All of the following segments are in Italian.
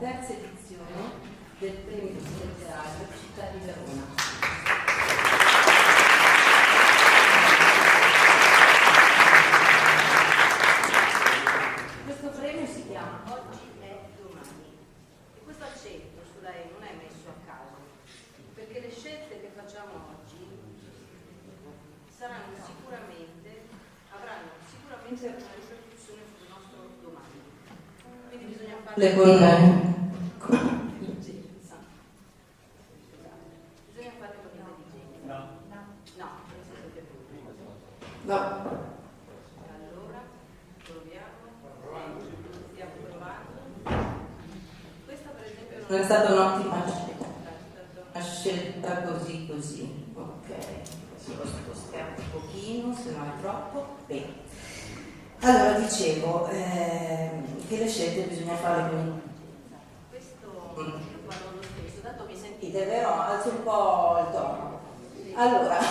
terza edizione del premio letterario Città di Verona. Questo premio si chiama Oggi è domani e questo accento sulla E non è messo a caso, perché le scelte che facciamo oggi avranno sicuramente una ripercussione sul nostro domani. Quindi bisogna farle con intelligenza. Bisogna farle con intelligenza. No, non siete pronti. No. Allora, proviamo. Stiamo provando. Questa per esempio non è stata un'ottima scelta così. Ok. Lo spostiamo un pochino, se no è troppo. Bene. Allora dicevo che le scelte bisogna farle con intelligenza. Questo io parlo lo stesso, tanto mi sentite, vero? Alzo un po' il tono. Allora,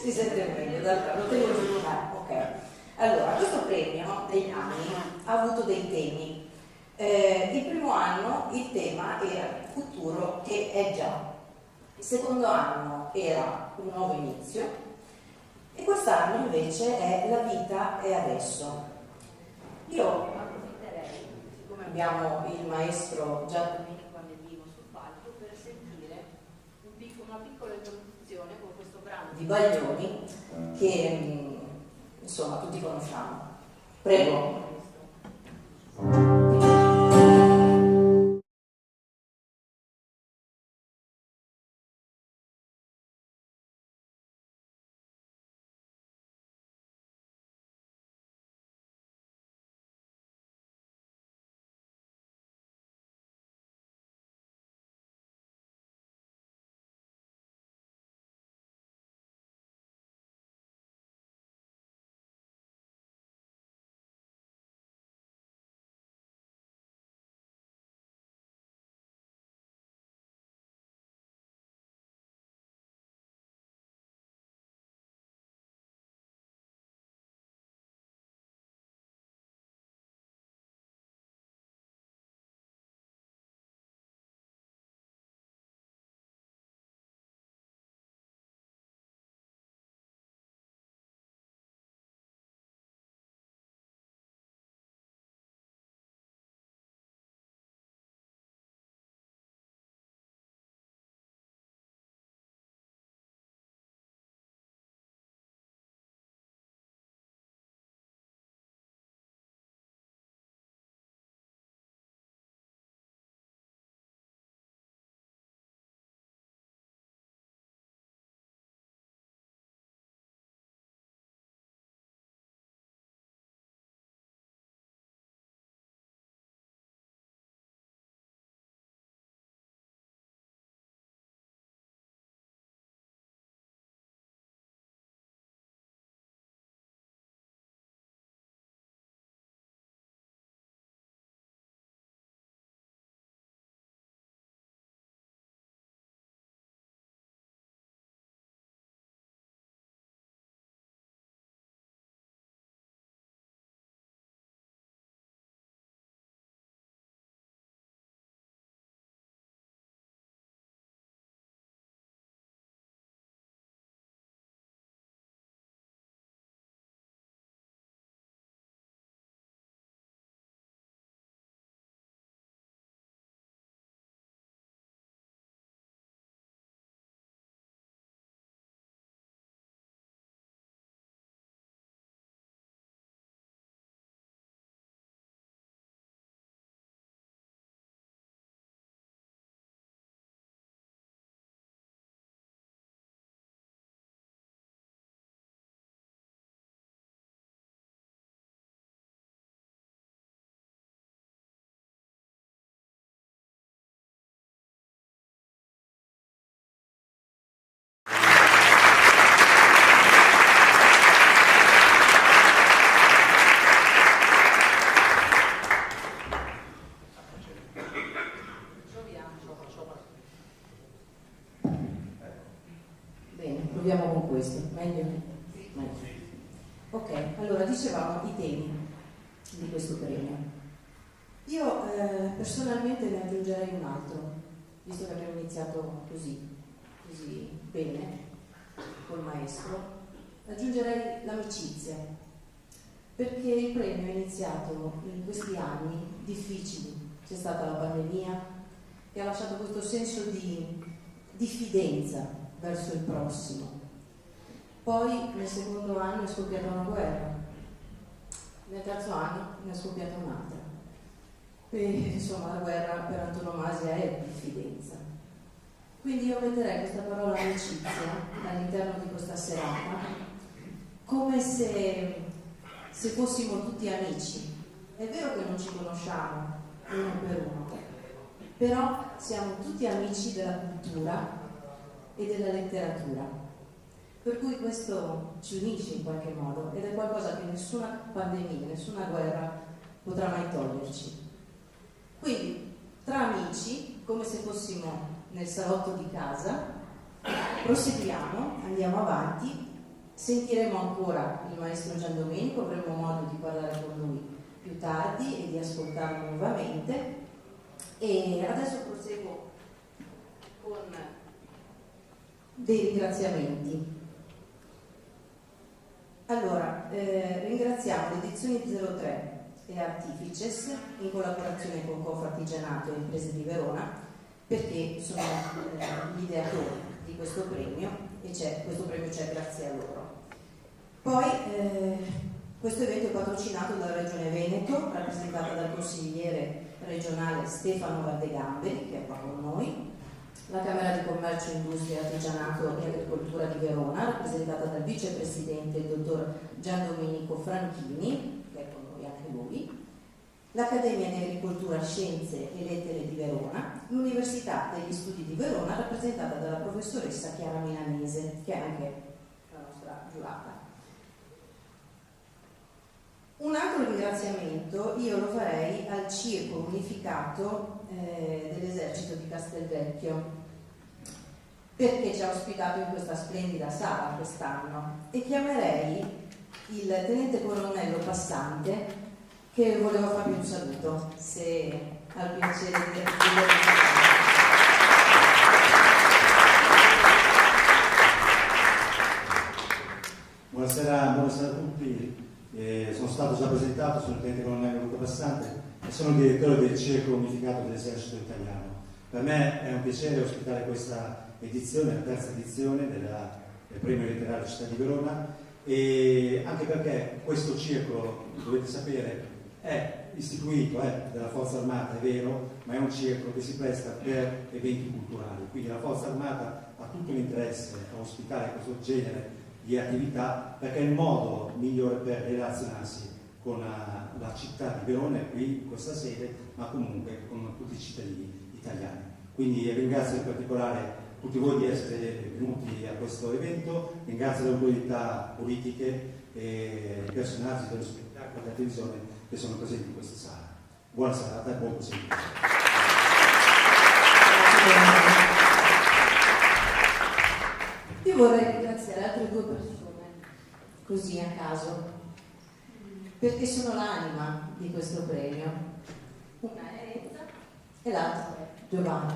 si sente meglio, lo tengo giù. Ok. Allora, questo premio degli anni ha avuto dei temi. Il primo anno il tema era il futuro che è già. Il secondo anno era un nuovo inizio e quest'anno invece è la vita è adesso. Io approfitterei, siccome abbiamo il maestro Giacomino Guannellino sul palco, per sentire una piccola introduzione con questo brano di Baglioni che insomma tutti conosciamo. Prego. Proviamo con questo, meglio? Ok, allora dicevamo i temi di questo premio. Io personalmente ne aggiungerei un altro, visto che abbiamo iniziato così bene col maestro, aggiungerei l'amicizia, perché il premio è iniziato in questi anni difficili. C'è stata la pandemia che ha lasciato questo senso di diffidenza verso il prossimo. Poi nel secondo anno è scoppiata una guerra, nel terzo anno ne è scoppiata un'altra. E insomma la guerra per antonomasia è diffidenza. Quindi io metterei questa parola amicizia all'interno di questa serata come se fossimo tutti amici. È vero che non ci conosciamo uno per uno, però siamo tutti amici della cultura e della letteratura. Per cui questo ci unisce in qualche modo ed è qualcosa che nessuna pandemia, nessuna guerra potrà mai toglierci. Quindi, tra amici, come se fossimo nel salotto di casa, proseguiamo, andiamo avanti, sentiremo ancora il maestro Giandomenico, avremo modo di parlare con lui più tardi e di ascoltarlo nuovamente. E adesso proseguo con dei ringraziamenti. Allora, ringraziamo le edizioni 03 e Artifices in collaborazione con Confartigianato e Imprese di Verona, perché sono gli ideatori di questo premio e questo premio c'è grazie a loro. Poi questo evento è patrocinato dalla Regione Veneto, rappresentata dal consigliere regionale Stefano Valdegamberi, che è qua con noi, la Camera di Commercio, Industria, Artigianato e Agricoltura di Verona, rappresentata dal vicepresidente il dottor Giandomenico Franchini, che è con noi anche lui, l'Accademia di Agricoltura, Scienze e Lettere di Verona, l'Università degli Studi di Verona, rappresentata dalla professoressa Chiara Milanese, che è anche la nostra giurata. Un altro ringraziamento io lo farei al Circolo Unificato dell'Esercito di Castelvecchio, perché ci ha ospitato in questa splendida sala quest'anno, e chiamerei il tenente colonnello Passante, che volevo farvi un saluto, se ha il piacere di Buonasera a tutti. Sono stato già presentato, sono il tenente colonnello Luca Passante e sono il direttore del Circolo Unificato dell'Esercito Italiano. Per me è un piacere ospitare questa edizione, la terza edizione del Premio Letterario Città di Verona, e anche perché questo circolo, dovete sapere, è istituito dalla Forza Armata, è vero, ma è un circolo che si presta per eventi culturali, quindi la Forza Armata ha tutto l'interesse a ospitare questo genere di attività, perché è il modo migliore per relazionarsi con la città di Verona, qui in questa sede, ma comunque con tutti i cittadini italiani. Quindi ringrazio in particolare tutti voi di essere venuti a questo evento, ringrazio le autorità politiche e i personaggi dello spettacolo della televisione che sono presenti in questa sala. Buona serata e buon proseguimento. Io vorrei ringraziare altre due persone, così a caso, perché sono l'anima di questo premio. Una è Enza e l'altra è Giovanni.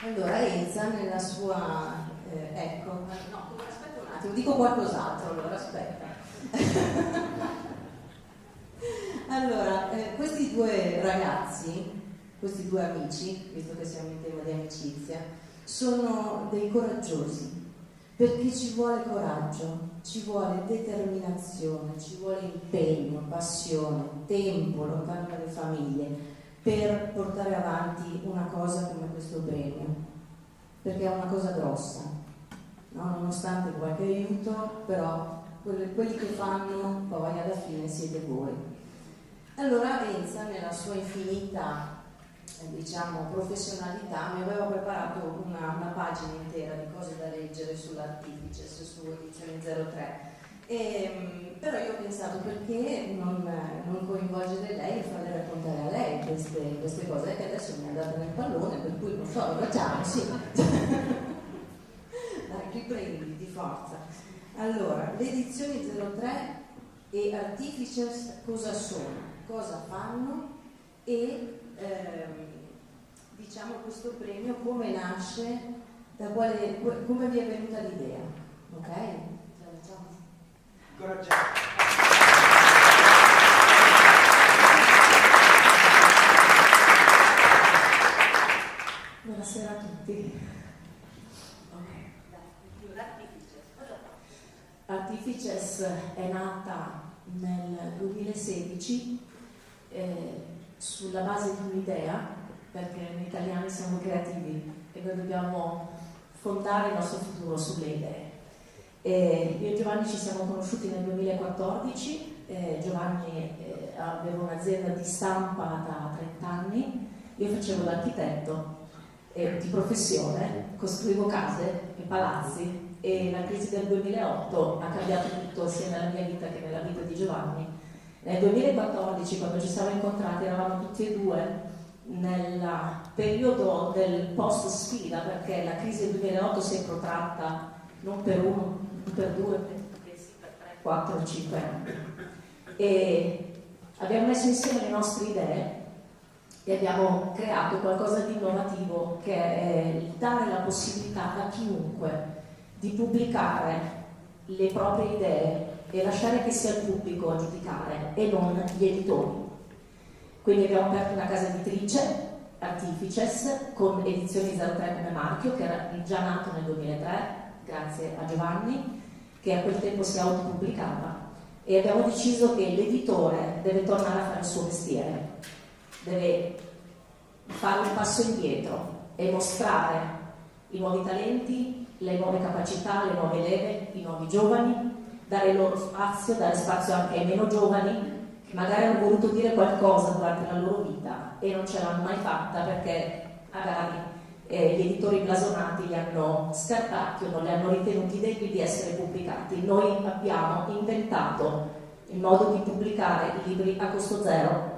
Allora Enza nella sua... ecco, no, aspetta un attimo, dico qualcos'altro, allora aspetta. Allora, questi due ragazzi, questi due amici, visto che siamo in tema di amicizia, sono dei coraggiosi, perché ci vuole coraggio, ci vuole determinazione, ci vuole impegno, passione, tempo lontano dalle famiglie per portare avanti una cosa come questo premio, perché è una cosa grossa, no? Nonostante qualche aiuto, però quelli che fanno poi alla fine siete voi. Allora Enza, nella sua infinita professionalità, mi aveva preparato una pagina intera di cose da leggere sull'Artifices, su edizione 03. Però io ho pensato, perché non coinvolgere lei e farle raccontare a lei queste cose, che adesso mi è andata nel pallone, per cui non so, lo facciamo, sì. Dai, riprenditi di forza. Allora, le edizioni 03 e Artificers cosa sono? Cosa fanno? E diciamo questo premio come nasce, come vi è venuta l'idea? Ok? Ce la facciamo? Incoraggiamo. Buonasera a tutti. Artificers è nata nel 2016 sulla base di un'idea, perché noi italiani siamo creativi e noi dobbiamo fondare il nostro futuro sulle idee. Io e Giovanni ci siamo conosciuti nel 2014, Giovanni aveva un'azienda di stampa da 30 anni, io facevo l'architetto di professione, costruivo case e palazzi e la crisi del 2008 ha cambiato tutto sia nella mia vita che nella vita di Giovanni. Nel 2014, quando ci siamo incontrati, eravamo tutti e due nel periodo del post sfida, perché la crisi del 2008 si è protratta non per uno, non per due, pensi per 3, 4, 5 anni. E abbiamo messo insieme le nostre idee e abbiamo creato qualcosa di innovativo, che è dare la possibilità a chiunque di pubblicare le proprie idee e lasciare che sia il pubblico a giudicare e non gli editori. Quindi abbiamo aperto una casa editrice, Artificers, con Edizioni 03 come marchio, che era già nato nel 2003, grazie a Giovanni, che a quel tempo si autopubblicava, e abbiamo deciso che l'editore deve tornare a fare il suo mestiere, deve fare un passo indietro e mostrare i nuovi talenti, le nuove capacità, le nuove leve, i nuovi giovani, dare loro spazio, dare spazio anche ai meno giovani che magari hanno voluto dire qualcosa durante la loro vita e non ce l'hanno mai fatta perché magari gli editori blasonati li hanno scartati o non li hanno ritenuti degni di essere pubblicati. Noi abbiamo inventato il modo di pubblicare i libri a costo zero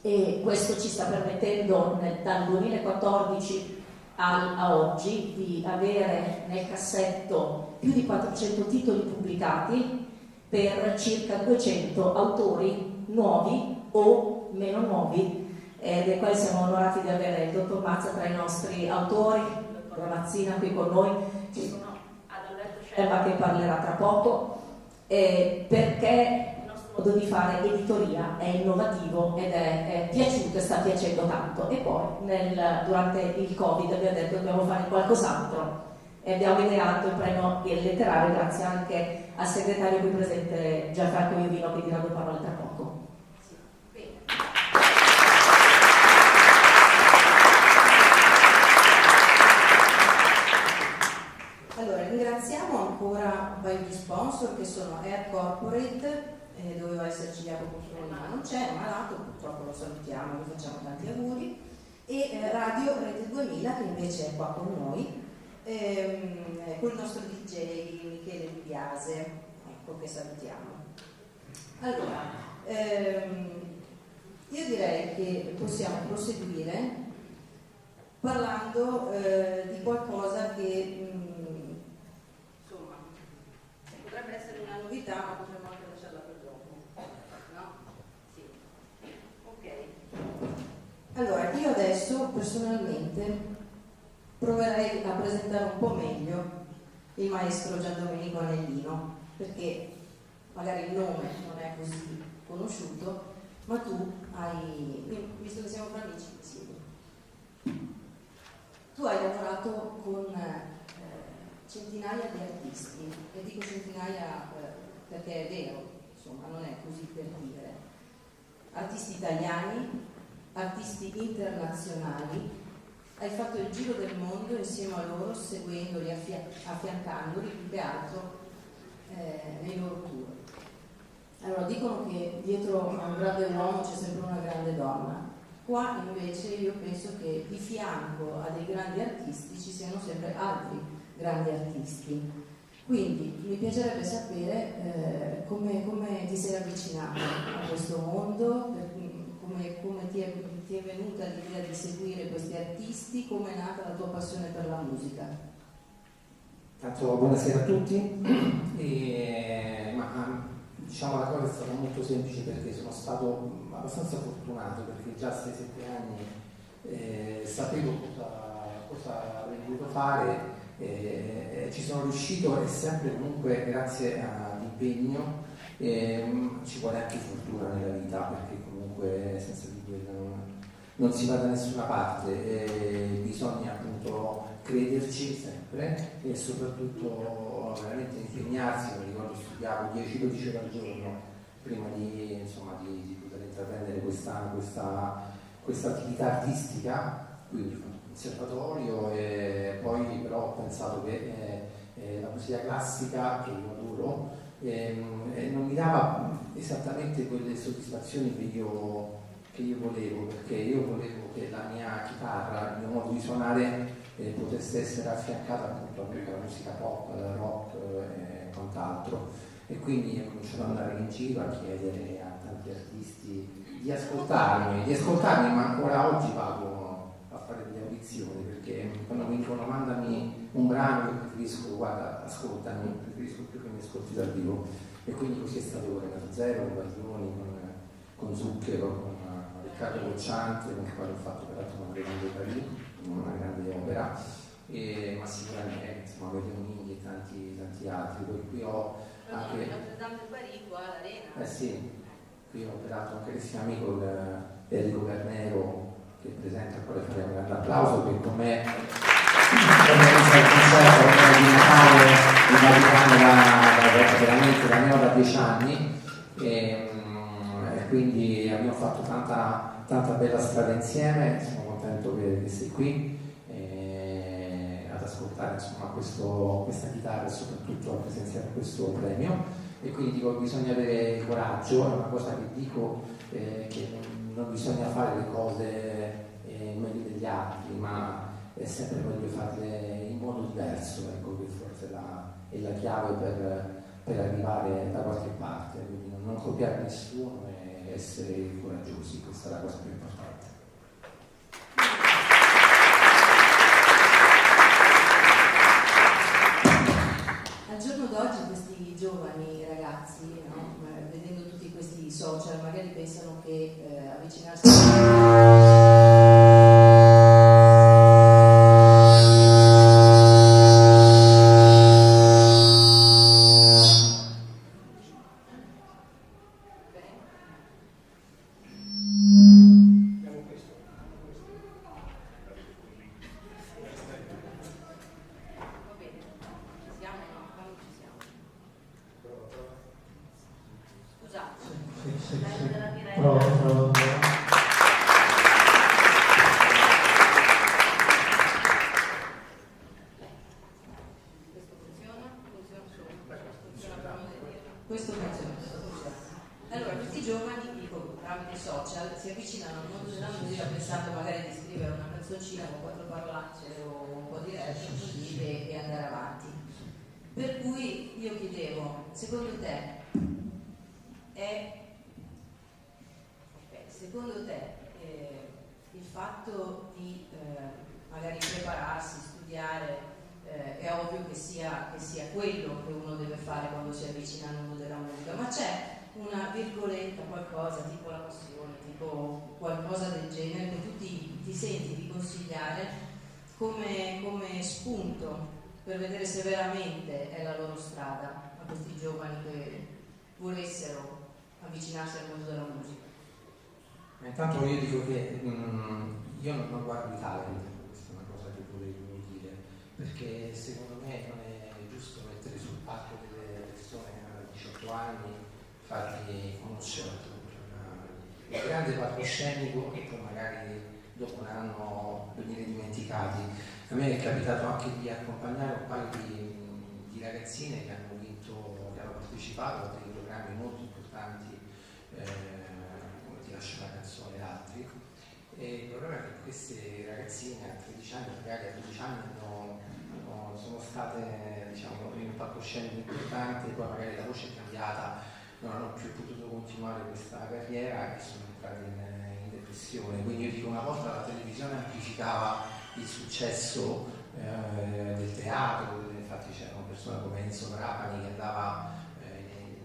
e questo ci sta permettendo dal 2014 a oggi di avere nel cassetto più di 400 titoli pubblicati per circa 200 autori nuovi o meno nuovi, dei quali siamo onorati di avere il dottor Mazza tra i nostri autori, il dottor Mazzina qui con noi, ci sono Adalberto Scelba che parlerà tra poco, perché il nostro modo di fare editoria è innovativo ed è piaciuto e sta piacendo tanto. E poi durante il Covid abbiamo detto dobbiamo fare qualcos'altro e abbiamo ideato il premio letterario grazie anche al segretario qui presente Gianfranco Iovino che dirà due parole tra poco. Allora, ringraziamo ancora un paio di sponsor che sono Air Corporate, doveva esserci Jacopo Chioni ma non c'è, è malato, purtroppo lo salutiamo, gli facciamo tanti auguri, e Radio Rete 2000 che invece è qua con noi, con il nostro DJ Michele Di Biase, ecco, che salutiamo. Allora, io direi che possiamo proseguire parlando di qualcosa che insomma potrebbe essere una novità, ma potremmo anche lasciarla per dopo, no? Sì. Ok. Allora, io adesso personalmente proverei a presentare un po' meglio il maestro Giandomenico Anellino, perché magari il nome non è così conosciuto, ma tu hai, visto che siamo fra amici, tu hai lavorato con centinaia di artisti, e dico centinaia perché è vero, insomma, non è così per dire. Artisti italiani, artisti internazionali, hai fatto il giro del mondo insieme a loro, seguendoli, affiancandoli più che altro nei loro tour. Allora, dicono che dietro a un grande uomo c'è sempre una grande donna. Qua invece io penso che di fianco a dei grandi artisti ci siano sempre altri grandi artisti. Quindi mi piacerebbe sapere come ti sei avvicinato a questo mondo, come ti è venuta l'idea di seguire questi artisti, come è nata la tua passione per la musica. Tanto buonasera a tutti. Diciamo la cosa è stata molto semplice perché sono stato abbastanza fortunato, perché già a 6-7 anni sapevo cosa avrei voluto fare, ci sono riuscito, e sempre comunque grazie all'impegno. Ci vuole anche fortuna nella vita, perché comunque senza di quello non si va da nessuna parte, bisogna appunto crederci sempre e soprattutto veramente impegnarsi. Mi ricordo, studiavo 10-12 ore al giorno prima di poter intraprendere questa attività artistica, quindi ho fatto un conservatorio, e poi però ho pensato che la musica classica, che io adoro, non mi dava esattamente quelle soddisfazioni che io volevo, perché io volevo che la mia chitarra, il mio modo di suonare potesse essere affiancata appunto alla musica pop, al rock e quant'altro, e quindi ho cominciato ad andare in giro a chiedere a tanti artisti di ascoltarmi, ma ancora oggi vado a fare delle audizioni, perché quando mi dicono mandami un brano che preferisco, guarda, ascoltami, preferisco più che mi ascolti dal vivo, e quindi così è stato con Renato Zero, con Baglioni, con Zucchero, con Riccardo Cocciante, con il quale ho fatto peraltro una grande opera, ma sicuramente insomma Veronini e tanti altri. Poi qui ho anche qui ho operato anche insieme amico Enrico Garnero, che è presente, al quale faremo un grande applauso, che con me organizza il concerto di Natale in Vaticano veramente da meno da 10 anni, e quindi abbiamo fatto tanta bella strada insieme. Sono contento che sei qui ad ascoltare insomma questa chitarra e soprattutto a presenziare questo premio. E quindi dico, bisogna avere coraggio, è una cosa che dico, che non bisogna fare le cose meglio degli altri, ma è sempre meglio farle in modo diverso, ecco, che forse è la chiave per arrivare da qualche parte, quindi non copiare nessuno e essere coraggiosi, questa è la cosa più importante. Al giorno d'oggi questi giovani ragazzi, no, vedendo tutti questi social, magari pensano che avvicinarsi secondo te il fatto di magari prepararsi, studiare, è ovvio che sia quello che uno deve fare quando si avvicina al mondo della musica, ma c'è una virgoletta, qualcosa tipo la passione, tipo qualcosa del genere che tu ti senti di consigliare come spunto per vedere se veramente è la loro strada a questi giovani che volessero avvicinarsi al mondo della musica? Intanto io dico che io non guardo i talent, questa è una cosa che volevo dire, perché secondo me non è giusto mettere sul palco delle persone che hanno 18 anni, fargli conoscere il grande palcoscenico che poi magari dopo un anno venire dimenticati. A me è capitato anche di accompagnare un paio di ragazzine che hanno partecipato a dei programmi molto importanti, come Ti lascio una canzone e altri, e il problema è che queste ragazzine a 13 anni, magari a 12 anni sono state in un palcoscenico importante, poi magari la voce è cambiata, non hanno più potuto continuare questa carriera e sono entrati in depressione. Quindi io dico, una volta la televisione amplificava il successo del teatro, delle infatti c'erano persone come Enzo Trapani che andava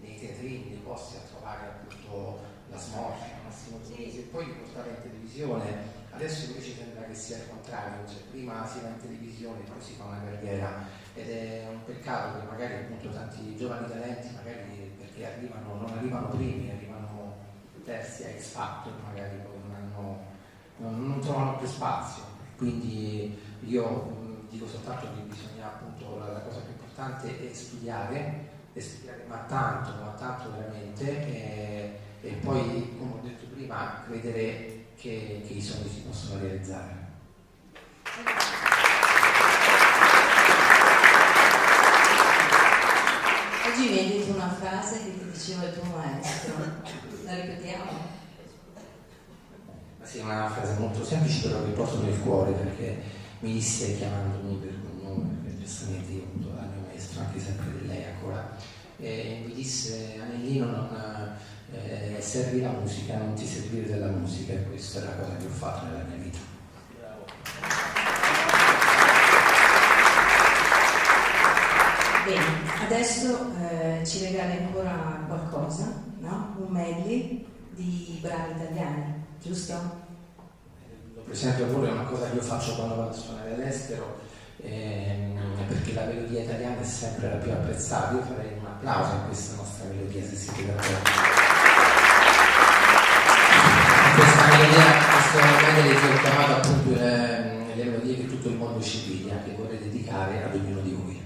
nei teatrini, nei posti a trovare appunto la smorfia, Massimo Tunisi, e poi li portava in televisione. Adesso invece sembra che sia il contrario, cioè prima si va in televisione e poi si fa una carriera, ed è un peccato che magari appunto tanti giovani talenti, magari perché non arrivano primi, arrivano terzi a X Factor, magari poi non trovano più spazio. Quindi io dico soltanto che bisogna appunto, la cosa più importante è studiare ma tanto veramente, e poi, come ho detto prima, credere che i sogni si possono realizzare. Oggi mi hai detto una frase che ti diceva il tuo maestro, la ripetiamo? Ma sì, è una frase molto semplice però che porto nel cuore, perché mi disse, chiamandomi per cognome, perché giustamente io appunto al mio maestro, anche sempre di lei ancora, mi disse: Anellino, non servi la musica, non ti servire della musica, e questa è la cosa che ho fatto nella mia vita. Bene, adesso ci regali ancora qualcosa, no? Un medley di brani italiani, giusto? Per esempio pure una cosa che io faccio quando vado a suonare all'estero, perché la melodia italiana è sempre la più apprezzata. Io farei un applauso a questa nostra melodia, se siete d'accordo. Questa melodia che ho chiamato appunto le melodie che tutto il mondo ci piglia, che vorrei dedicare ad ognuno di voi.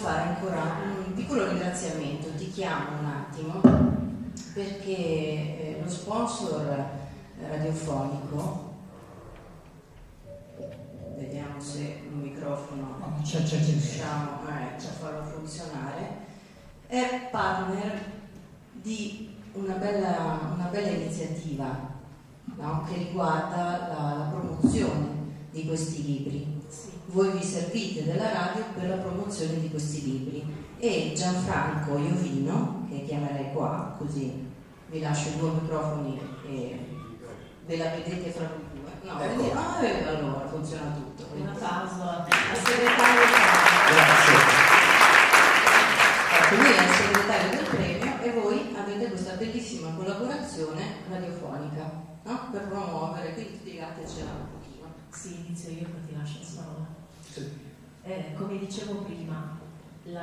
fare ancora un piccolo ringraziamento, ti chiamo un attimo, perché lo sponsor radiofonico, vediamo se un microfono riusciamo a farlo funzionare, è partner di una bella iniziativa, no? Che riguarda la promozione di questi libri. Voi vi servite della radio per la promozione di questi libri e Gianfranco Iovino, che chiamerei qua, così vi lascio i due microfoni e ve la vedete fra voi due. No, ecco. Allora funziona tutto. Un applauso al segretario. Grazie. Lui è il segretario del premio e voi avete questa bellissima collaborazione radiofonica, no? Per promuovere, quindi spiegatecela un pochino. Sì, inizio io, poi ti lascio la parola. Come dicevo prima, il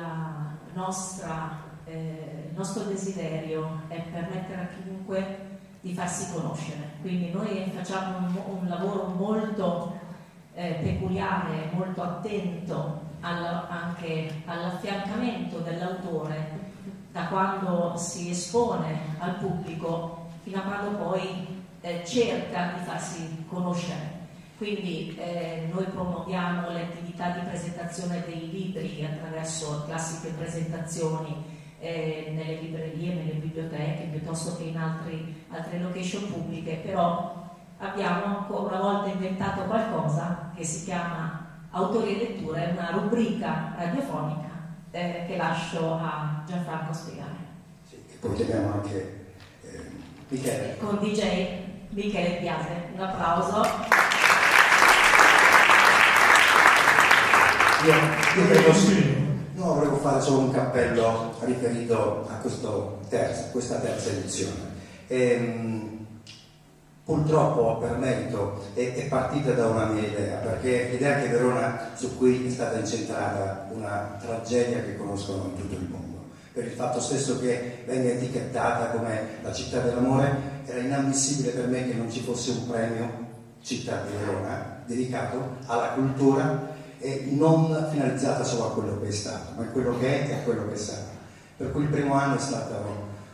nostro desiderio è permettere a chiunque di farsi conoscere, quindi noi facciamo un lavoro molto peculiare, molto attento anche all'affiancamento dell'autore da quando si espone al pubblico fino a quando poi cerca di farsi conoscere. Quindi noi promuoviamo le attività di presentazione dei libri attraverso classiche presentazioni nelle librerie, nelle biblioteche, piuttosto che in altre location pubbliche, però abbiamo ancora una volta inventato qualcosa che si chiama Autori e Letture, una rubrica radiofonica che lascio a Gianfranco spiegare. Sì, e poi abbiamo anche Michele. Con DJ Michele Piase, un applauso. Io credo sì. No, volevo fare solo un cappello riferito a questa terza edizione. Purtroppo, per merito, è partita da una mia idea, perché l'idea che Verona, su cui è stata incentrata una tragedia che conoscono in tutto il mondo, per il fatto stesso che venga etichettata come la città dell'amore, era inammissibile per me che non ci fosse un premio Città di Verona dedicato alla cultura e non finalizzata solo a quello che è stato, ma a quello che è e a quello che sarà. Per cui il primo anno è stata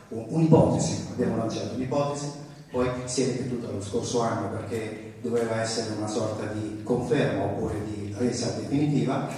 un'ipotesi, abbiamo lanciato un'ipotesi, poi si è ripetuta lo scorso anno perché doveva essere una sorta di conferma oppure di resa definitiva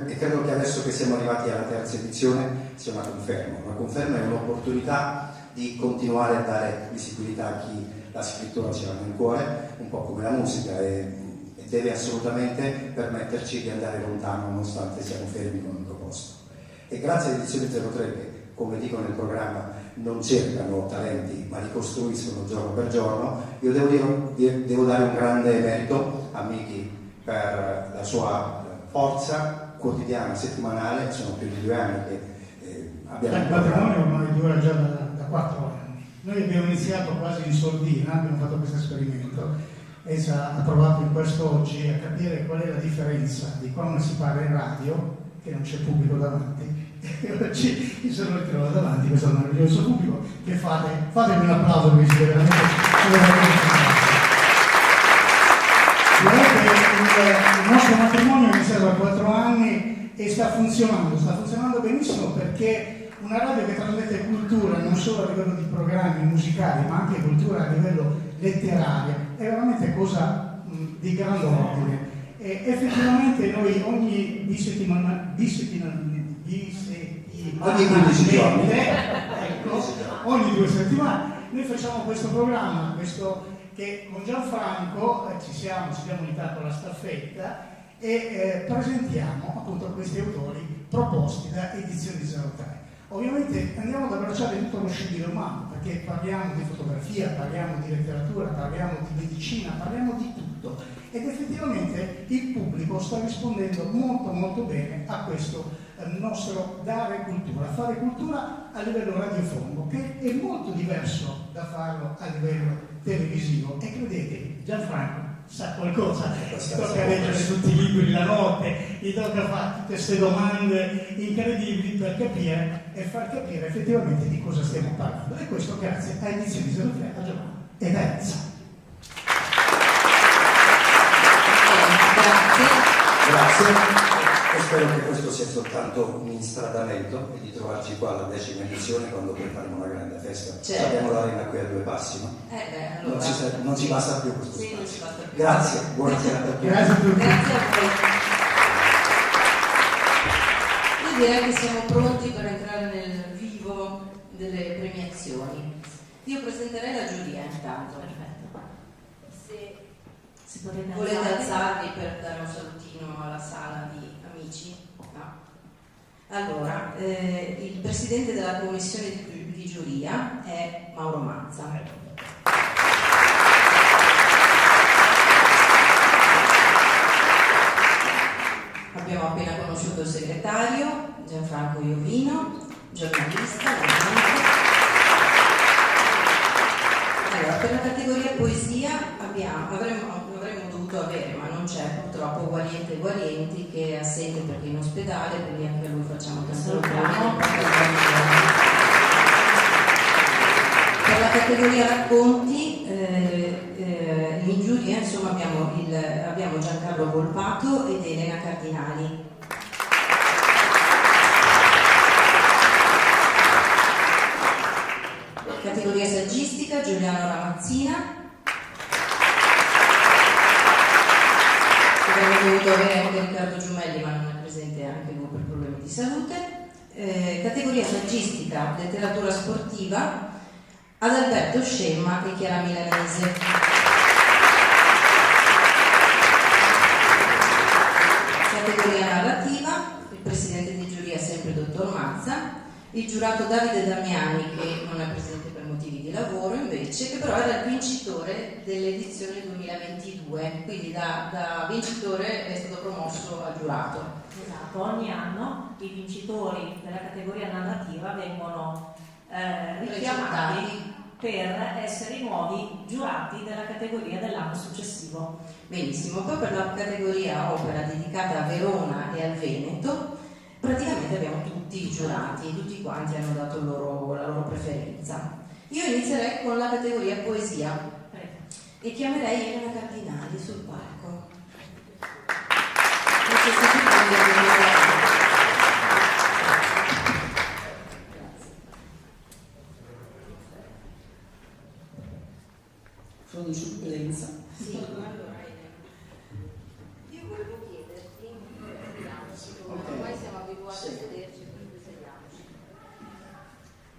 e credo che adesso che siamo arrivati alla terza edizione sia una conferma. Una conferma è un'opportunità di continuare a dare visibilità a chi la scrittura ce l'ha nel cuore, un po' come la musica, e deve assolutamente permetterci di andare lontano nonostante siamo fermi con un proposto. E grazie all'edizione 03 che, come dico nel programma, non cercano talenti ma li costruiscono giorno per giorno, io devo dare un grande merito a Miki per la sua forza quotidiana, settimanale. Sono più di 2 anni che abbiamo... Il patrimonio ormai dura già da 4 anni. Noi abbiamo iniziato quasi in sordina, abbiamo fatto questo esperimento. Esa ha provato in questo oggi a capire qual è la differenza di quando si parla in radio, che non c'è pubblico davanti, e oggi mi sono ritrovato davanti questo meraviglioso pubblico che fatemi un applauso perché siete veramente il nostro matrimonio è iniziato da 4 anni e sta funzionando benissimo, perché una radio che trasmette cultura non solo a livello di programmi musicali ma anche cultura a livello letterario è veramente cosa di grande ordine. E effettivamente noi ogni 15 giorni, ogni 2 settimane noi facciamo questo programma, che con Gianfranco ci siamo unità con la staffetta e presentiamo appunto questi autori proposti da Edizioni 03. Ovviamente andiamo ad abbracciare tutto lo scibile umano, perché parliamo di fotografia, parliamo di letteratura, parliamo di medicina, parliamo di tutto, ed effettivamente il pubblico sta rispondendo molto molto bene a questo nostro dare cultura, fare cultura a livello radiofonico, che è molto diverso da farlo a livello televisivo. E credete, Gianfranco sa qualcosa, gli tocca leggere tutti i libri la notte, gli tocca fare tutte queste domande incredibili per capire e far capire effettivamente di cosa stiamo parlando, e questo grazie a Edizioni 03, a Giovanni e a Elsa. Grazie. spero che questo sia soltanto un instradamento e di trovarci qua alla 10ª edizione quando poi faremo una grande festa. Certo. Abbiamo l'arena qui a 2 passi, no? Allora, non ci basta più questo sì, non ci spazio. basta più. Grazie, buonasera a tutti. Grazie a tutti. Grazie a voi. Io direi che siamo pronti per entrare nel vivo delle premiazioni. Io presenterei la giuria intanto. Perfetto. Se volete alzarvi per dare un salutino alla sala di amici. No? Allora, il presidente della commissione di giuria è Mauro Mazza. Abbiamo appena conosciuto il segretario, Gianfranco Iovino, giornalista. Allora, per la categoria poesia avremmo dovuto avere, ma non c'è purtroppo, Gualienti che è assente perché è in ospedale, quindi anche a lui facciamo tanto auguri. Per la categoria racconti, in giuria insomma abbiamo Giancarlo Volpato ed Elena Cardinali. Categoria saggistica, Giuliano Ramazzina. Avremmo dovuto avere anche Riccardo Giumelli, ma non è presente anche lui per problemi di salute. Categoria saggistica, letteratura sportiva, Adalberto Scemma e Chiara Milanese. Categoria narrativa, il presidente di giuria è sempre il dottor Mazza. Il giurato Davide Damiani, che non è presente per motivi di lavoro invece, che però era il vincitore dell'edizione 2022, quindi da vincitore è stato promosso a giurato. Esatto, ogni anno i vincitori della categoria narrativa vengono richiamati per essere i nuovi giurati della categoria dell'anno successivo. Benissimo, poi per la categoria opera dedicata a Verona e al Veneto, praticamente abbiamo tutti i giurati, tutti quanti hanno dato la loro preferenza. Io inizierei con la categoria poesia. Prego. E chiamerei Elena Cardinali sul palco. Grazie. Sono in supplenza. Sì, allora io volevo chiederti, ormai siamo abituati a sederci, quindi sediamoci.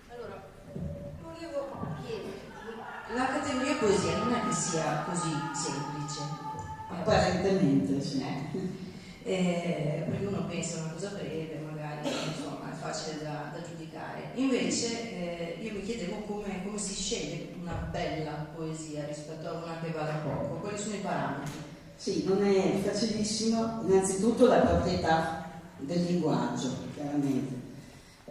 Allora, volevo chiederti, la categoria poesia non è che sia così semplice. Apparentemente, sì. Perché uno pensa a una cosa breve, magari insomma è facile da giudicare. Invece io mi chiedevo come si sceglie una bella poesia rispetto a una che vale poco. Quali sono i parametri? Sì, non è facilissimo. Innanzitutto la proprietà del linguaggio, chiaramente,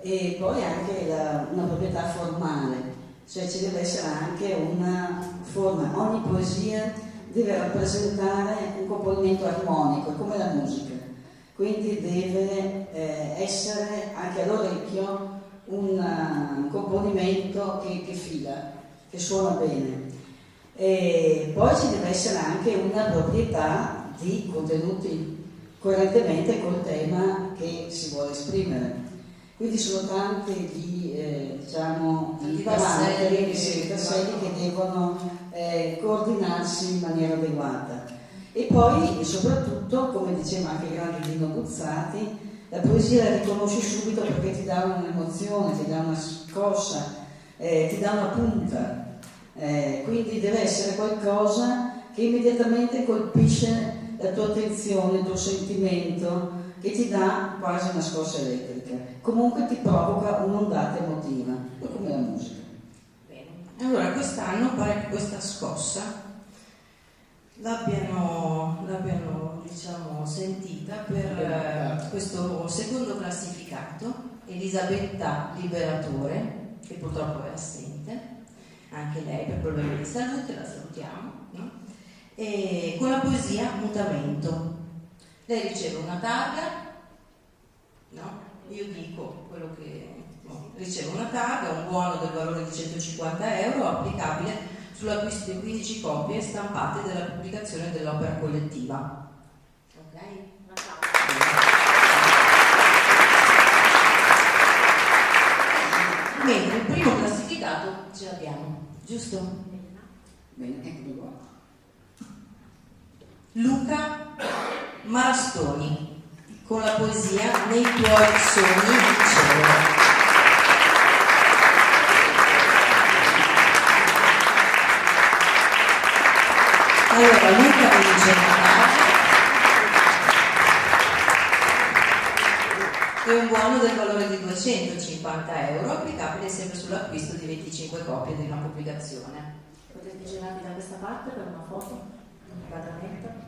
e poi anche una proprietà formale, cioè ci deve essere anche una forma. Ogni poesia deve rappresentare un componimento armonico, è come la musica, quindi deve essere anche all'orecchio un componimento che fila, che suona bene. E poi ci deve essere anche una proprietà di contenuti coerentemente col tema che si vuole esprimere. Quindi sono tanti gli parametri, i tasselli che devono coordinarsi in maniera adeguata. E poi, soprattutto, come diceva anche il grande Dino Buzzati, la poesia la riconosci subito perché ti dà un'emozione, ti dà una scossa, ti dà una punta. Quindi deve essere qualcosa che immediatamente colpisce la tua attenzione, il tuo sentimento, che ti dà quasi una scossa elettrica. Comunque ti provoca un'ondata emotiva, come la musica. Bene. Allora quest'anno pare che questa scossa l'abbiano diciamo sentita per questo secondo classificato, Elisabetta Liberatore, che purtroppo è assente, anche lei per problemi di salute, la salutiamo, no? E con la poesia Mutamento. Lei riceve una targa, no? Io dico quello che riceve una targa, un buono del valore di 150 euro applicabile sull'acquisto di 15 copie stampate della pubblicazione dell'opera collettiva. Ok? mentre il primo classificato ce l'abbiamo, giusto? Bene, eccolo qua. Luca Marastoni, con la poesia Nei tuoi sogni in cielo. Allora, Luca vince una casa e un buono del valore di 250 euro, applicabile sempre sull'acquisto di 25 copie di una pubblicazione. Potete girarvi da questa parte per una foto, un quadramento.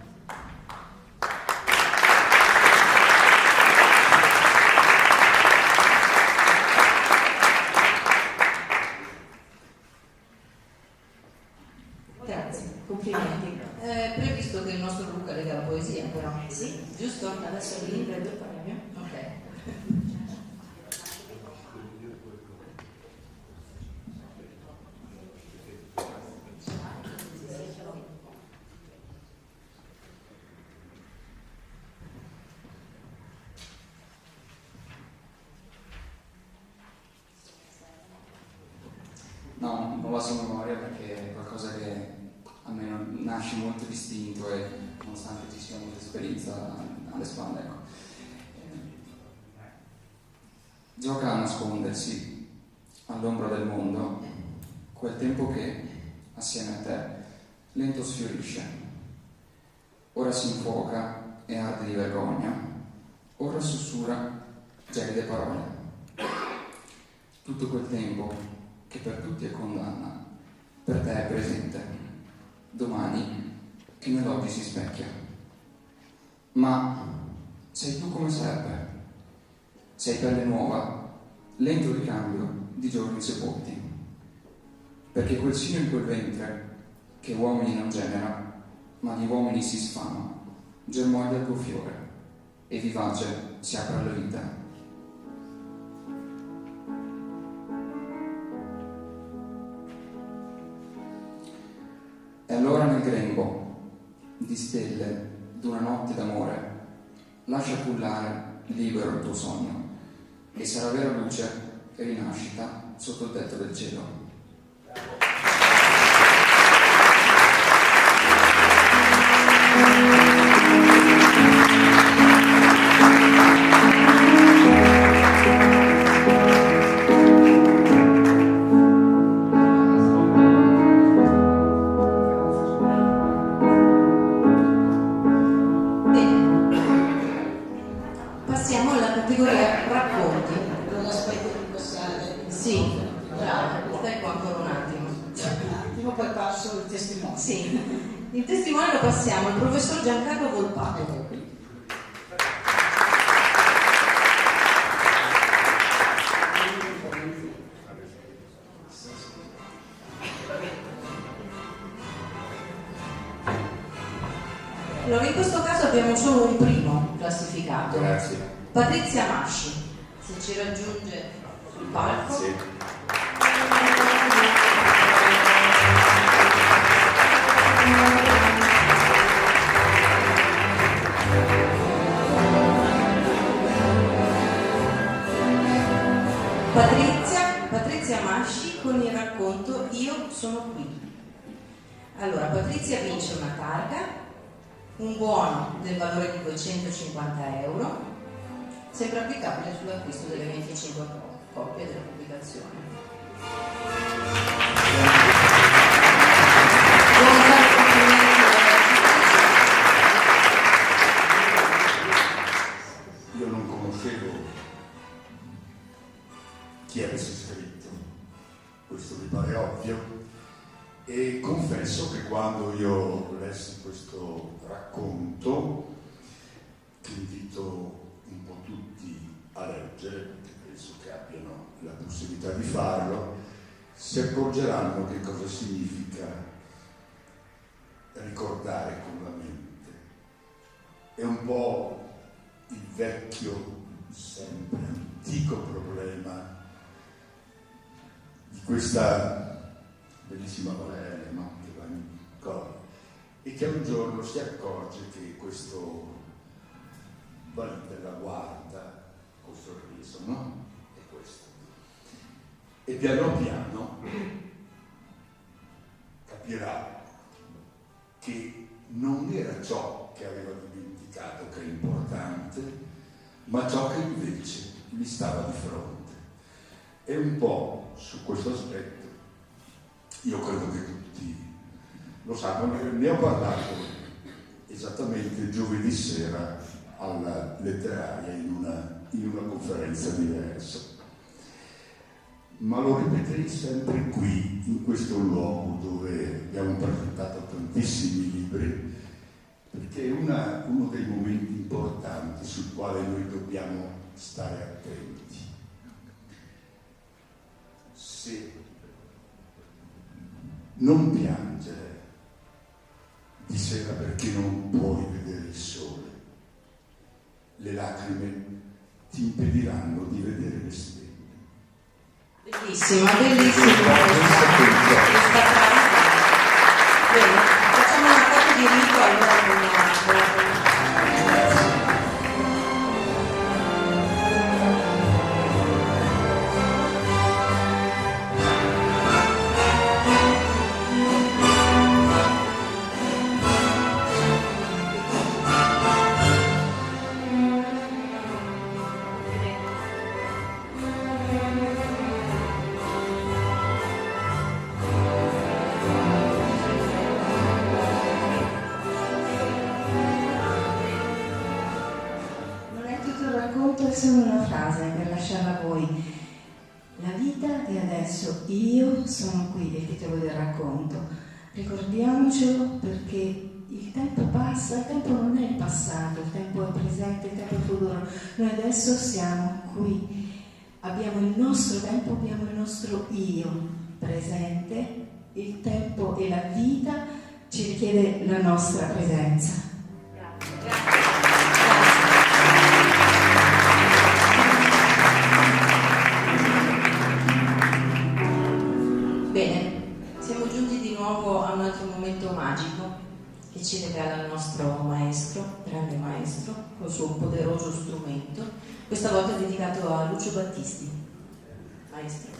Grazie, complimenti. È previsto che il nostro Luca lega la poesia, però. Sì, Giusto? adesso il libro e il premio. Ok. No, non va su memoria perché è qualcosa che a me nasce molto distinto e nonostante ci sia molta esperienza alle spalle, ecco. Gioca a nascondersi all'ombra del mondo quel tempo che, assieme a te, lento sfiorisce. Ora si infuoca e arde di vergogna, ora sussurra gelide parole. Tutto quel tempo che per tutti è condanna, per te è presente, domani che nell'oggi si specchia. Ma sei tu come serpe, sei pelle nuova, lento ricambio di giorni sepolti, perché quel sino in quel ventre che uomini non genera, ma di uomini si sfama, germoglia il tuo fiore e vivace si apre alla vita. E allora nel grembo di stelle d'una notte d'amore lascia cullare libero il tuo sogno e sarà vera luce e rinascita sotto il tetto del cielo. Passiamo alla categoria racconti. Non aspetto di passare. Sì, bravo, stai qua ancora un attimo. Un attimo, poi passo il testimone. Sì, il testimone lo passiamo al professor Giancarlo Volpato. Allora, in questo caso abbiamo solo un primo classificato. Grazie. Patrizia Masci, se ci raggiunge sul palco. Sì. Patrizia Masci con il racconto Io sono qui. Allora, Patrizia vince una targa, un buono del valore di 250 euro, sempre applicabile sull'acquisto delle 25 copie della pubblicazione. Io non conoscevo chi avesse scritto, questo mi pare ovvio, e confesso che quando io lessi questo racconto, che invito un po' tutti a leggere, perché penso che abbiano la possibilità di farlo, si accorgeranno che cosa significa ricordare con la mente. È un po' il vecchio, sempre antico problema di questa bellissima Valeria, no? Che va in coro e che un giorno si accorge che questo Valide la guarda col sorriso, no? È questo. Ed piano piano capirà che non era ciò che aveva dimenticato che è importante, ma ciò che invece gli stava di fronte. E un po' su questo aspetto io credo che tutti lo sanno, ne ho parlato esattamente giovedì sera alla letteraria in una conferenza diversa, ma lo ripeterei sempre qui, in questo luogo dove abbiamo presentato tantissimi libri, perché è uno dei momenti importanti sul quale noi dobbiamo stare attenti. Se non piangere di sera perché non puoi vedere il sole, le lacrime ti impediranno di vedere le stelle. Bellissima, bellissima questa frase. Bene, facciamo una foto di rito allora con la È solo una frase per lasciarla a voi. La vita è adesso, io sono qui, è il titolo del racconto. Ricordiamocelo perché il tempo passa, il tempo non è il passato, il tempo è presente, il tempo è il futuro. Noi adesso siamo qui, abbiamo il nostro tempo, abbiamo il nostro io presente, il tempo e la vita ci richiede la nostra presenza. Grazie. Bene, siamo giunti di nuovo a un altro momento magico che ci regala il nostro maestro, grande maestro, col suo poderoso strumento, questa volta dedicato a Lucio Battisti. Maestro.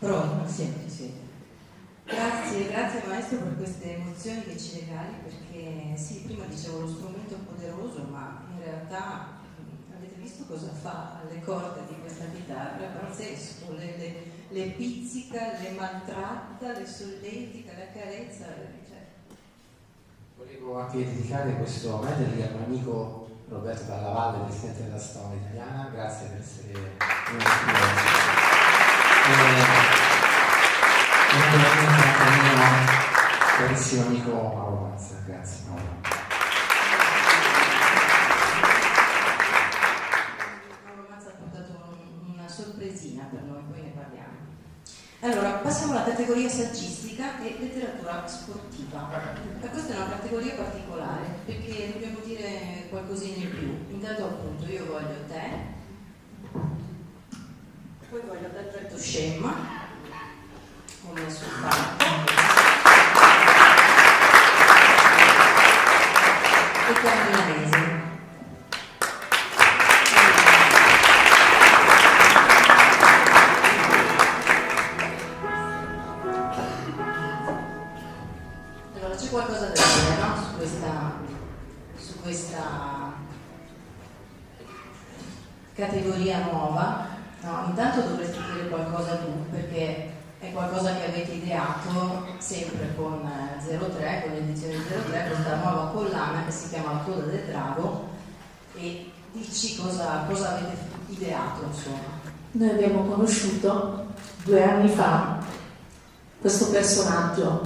Pronto? Sì. Grazie maestro per queste emozioni che ci regali, perché sì, prima dicevo lo strumento è poderoso, ma in realtà avete visto cosa fa alle corde di questa chitarra? È pazzesco, le pizzica, le maltratta, le solletica, la carezza. Volevo anche dedicare questo medley a un amico Roberto Dalla Valle, presidente della Storia Italiana. Grazie per essere venuto e naturalmente anche al mio carissimo amico Mauro Mazza. Grazie Mauro. Mauro Mazza ha portato una sorpresina per noi, poi ne parliamo. Allora, passiamo alla categoria saggistica e letteratura sportiva. Questa è una categoria particolare perché dobbiamo dire qualcosina in più. Intanto appunto io voglio te, poi voglio Alberto Scemma, ho messo il fatto, e Carmina Mesi. Allora c'è qualcosa da dire, no? Su questa categoria nuova. No, intanto dovresti dire qualcosa tu, perché è qualcosa che avete ideato sempre con 03, con l'edizione 03, questa nuova collana che si chiama La coda del drago, e dici cosa avete ideato, insomma. Noi abbiamo conosciuto 2 anni fa questo personaggio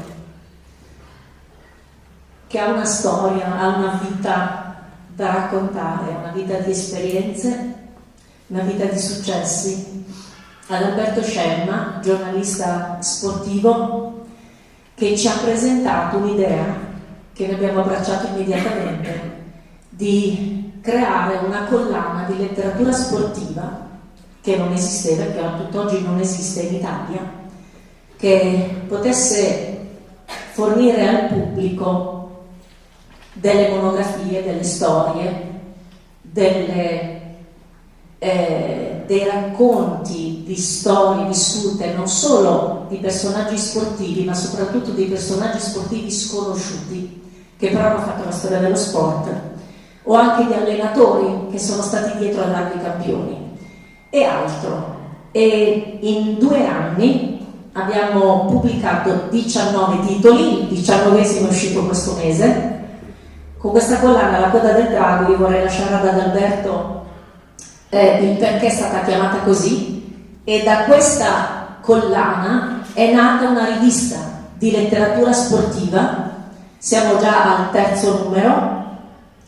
che ha una storia, ha una vita da raccontare, una vita di esperienze, una vita di successi. Ad Alberto Scemma, giornalista sportivo, che ci ha presentato un'idea che noi abbiamo abbracciato immediatamente, di creare una collana di letteratura sportiva che non esisteva, che a tutt'oggi non esiste in Italia, che potesse fornire al pubblico delle monografie, delle storie, dei racconti di storie vissute non solo di personaggi sportivi, ma soprattutto di personaggi sportivi sconosciuti che però hanno fatto la storia dello sport, o anche di allenatori che sono stati dietro a grandi campioni e altro. E in 2 anni abbiamo pubblicato 19 titoli, il 19esimo è uscito questo mese. Con questa collana La coda del drago io vorrei lasciare ad Alberto il perché è stata chiamata così, e da questa collana è nata una rivista di letteratura sportiva. Siamo già al 3° numero,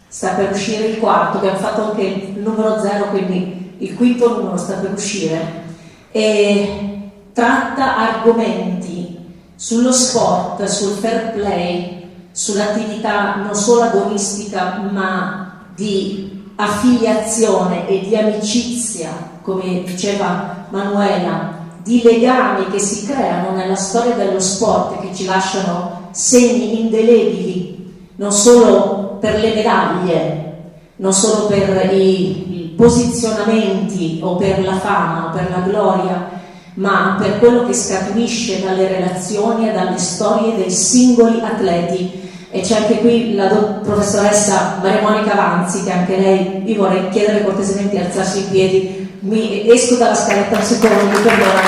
sta per uscire il 4°, abbiamo fatto anche il numero 0, quindi il 5° numero sta per uscire, e tratta argomenti sullo sport, sul fair play, sull'attività non solo agonistica ma di affiliazione e di amicizia, come diceva Manuela, di legami che si creano nella storia dello sport e che ci lasciano segni indelebili, non solo per le medaglie, non solo per i posizionamenti o per la fama o per la gloria, ma per quello che scaturisce dalle relazioni e dalle storie dei singoli atleti. E c'è anche qui la professoressa Maria Monica Vanzi, che anche lei, io vorrei chiedere cortesemente di alzarsi in piedi, mi esco dalla scaletta un secondo, mi perdona,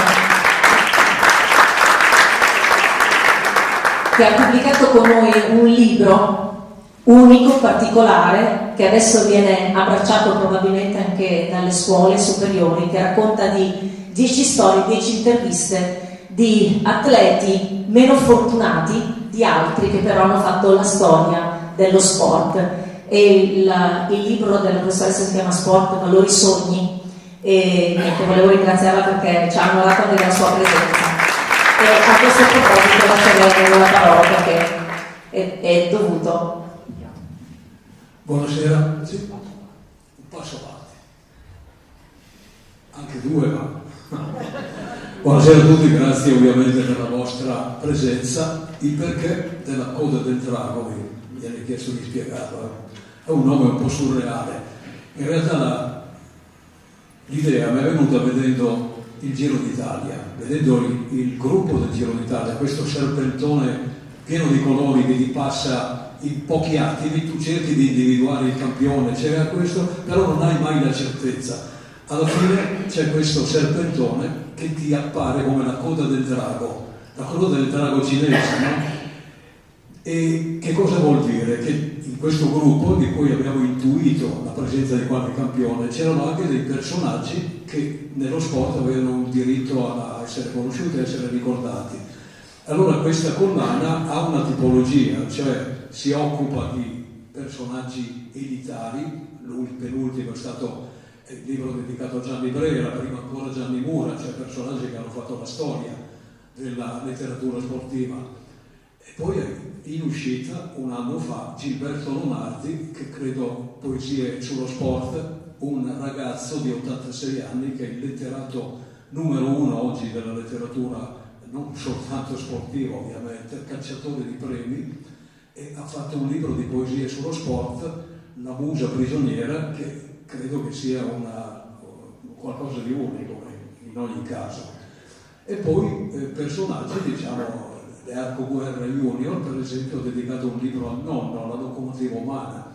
che ha pubblicato con noi un libro unico, particolare, che adesso viene abbracciato probabilmente anche dalle scuole superiori, che racconta di 10 storie, 10 interviste di atleti meno fortunati di altri che però hanno fatto la storia dello sport. E il libro della professoressa si chiama Sport, Valori, Sogni, e niente, volevo ringraziarla perché ci ha onorato anche della sua presenza. E a questo proposito lascerei la parola perché è dovuto. Buonasera, sì, un passo avanti, anche 2, ma buonasera a tutti, grazie ovviamente per la vostra presenza. Il perché della coda del drago mi viene chiesto di spiegarlo, è un nome un po' surreale. In realtà l'idea mi è venuta vedendo il Giro d'Italia, vedendo il gruppo del Giro d'Italia, questo serpentone pieno di colori che ti passa in pochi attimi, tu cerchi di individuare il campione, c'era questo, però non hai mai la certezza. Alla fine c'è questo serpentone che ti appare come la coda del drago cinese, no? E che cosa vuol dire? Che in questo gruppo, di cui abbiamo intuito la presenza di qualche campione, c'erano anche dei personaggi che nello sport avevano un diritto a essere conosciuti, a essere ricordati. Allora questa collana ha una tipologia, cioè si occupa di personaggi elitari, il penultimo è stato il libro dedicato a Gianni Brera, prima ancora Gianni Mura, cioè personaggi che hanno fatto la storia della letteratura sportiva. E poi in uscita un anno fa Gilberto Lonardi, che credo poesie sullo sport, un ragazzo di 86 anni che è il letterato numero 1 oggi della letteratura, non soltanto sportiva ovviamente, cacciatore di premi, e ha fatto un libro di poesie sullo sport, La musa prigioniera, che credo che sia qualcosa di unico in ogni caso. E poi personaggi, diciamo, Learco Guerra Junior, per esempio, ha dedicato un libro al nonno, La locomotiva umana,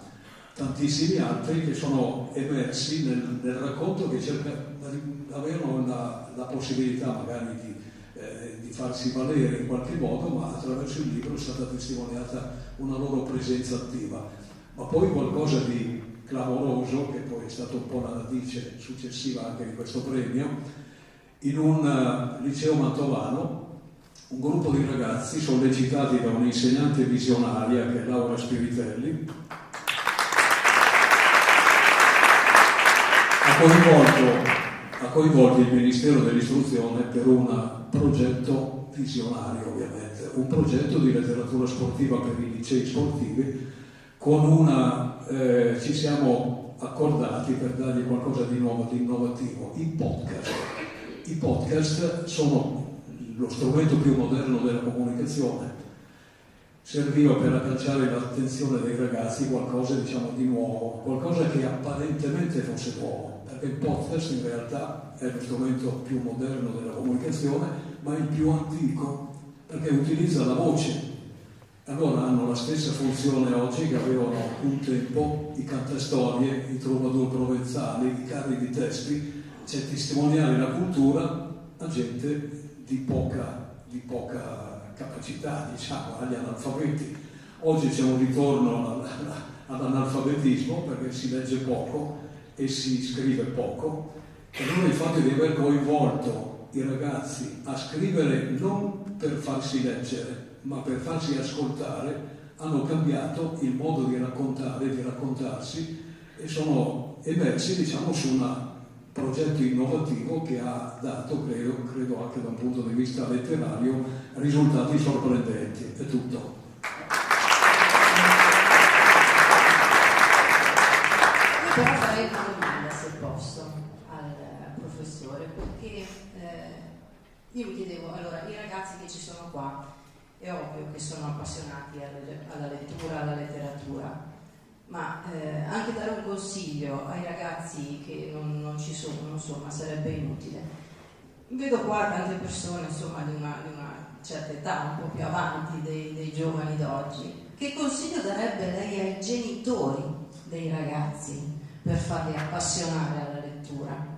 tantissimi altri che sono emersi nel racconto, che avevano la possibilità magari di farsi valere in qualche modo, ma attraverso il libro è stata testimoniata una loro presenza attiva. Ma poi qualcosa di clamoroso, che poi è stato un po' la radice successiva anche di questo premio, in un liceo mantovano, un gruppo di ragazzi sollecitati da un'insegnante visionaria che è Laura Spiritelli ha coinvolto il Ministero dell'Istruzione per un progetto visionario, ovviamente, un progetto di letteratura sportiva per i licei sportivi, con ci siamo accordati per dargli qualcosa di nuovo, di innovativo, i podcast. I podcast sono lo strumento più moderno della comunicazione. Serviva per agganciare l'attenzione dei ragazzi qualcosa, diciamo, di nuovo, qualcosa che apparentemente fosse nuovo, perché il podcast in realtà è lo strumento più moderno della comunicazione, ma il più antico, perché utilizza la voce. Allora hanno la stessa funzione oggi che avevano un tempo i cantastorie, i troubadour provenzali, i carri di testi, cioè testimoniare la cultura a gente di poca capacità, diciamo, agli analfabeti. Oggi c'è un ritorno all'analfabetismo perché si legge poco e si scrive poco, e allora il fatto di aver coinvolto i ragazzi a scrivere non per farsi leggere ma per farsi ascoltare, hanno cambiato il modo di raccontare, di raccontarsi, e sono emersi, diciamo, su un progetto innovativo che ha dato, credo anche da un punto di vista letterario, risultati sorprendenti. È tutto. Io però farei una domanda, se posso, al professore, perché io mi chiedevo, allora, i ragazzi che ci sono qua, è ovvio che sono appassionati alla lettura, alla letteratura, ma anche dare un consiglio ai ragazzi che non ci sono, insomma, sarebbe inutile. Vedo qua tante persone, insomma, di una certa età, un po' più avanti dei giovani d'oggi. Che consiglio darebbe lei ai genitori dei ragazzi per farli appassionare alla lettura?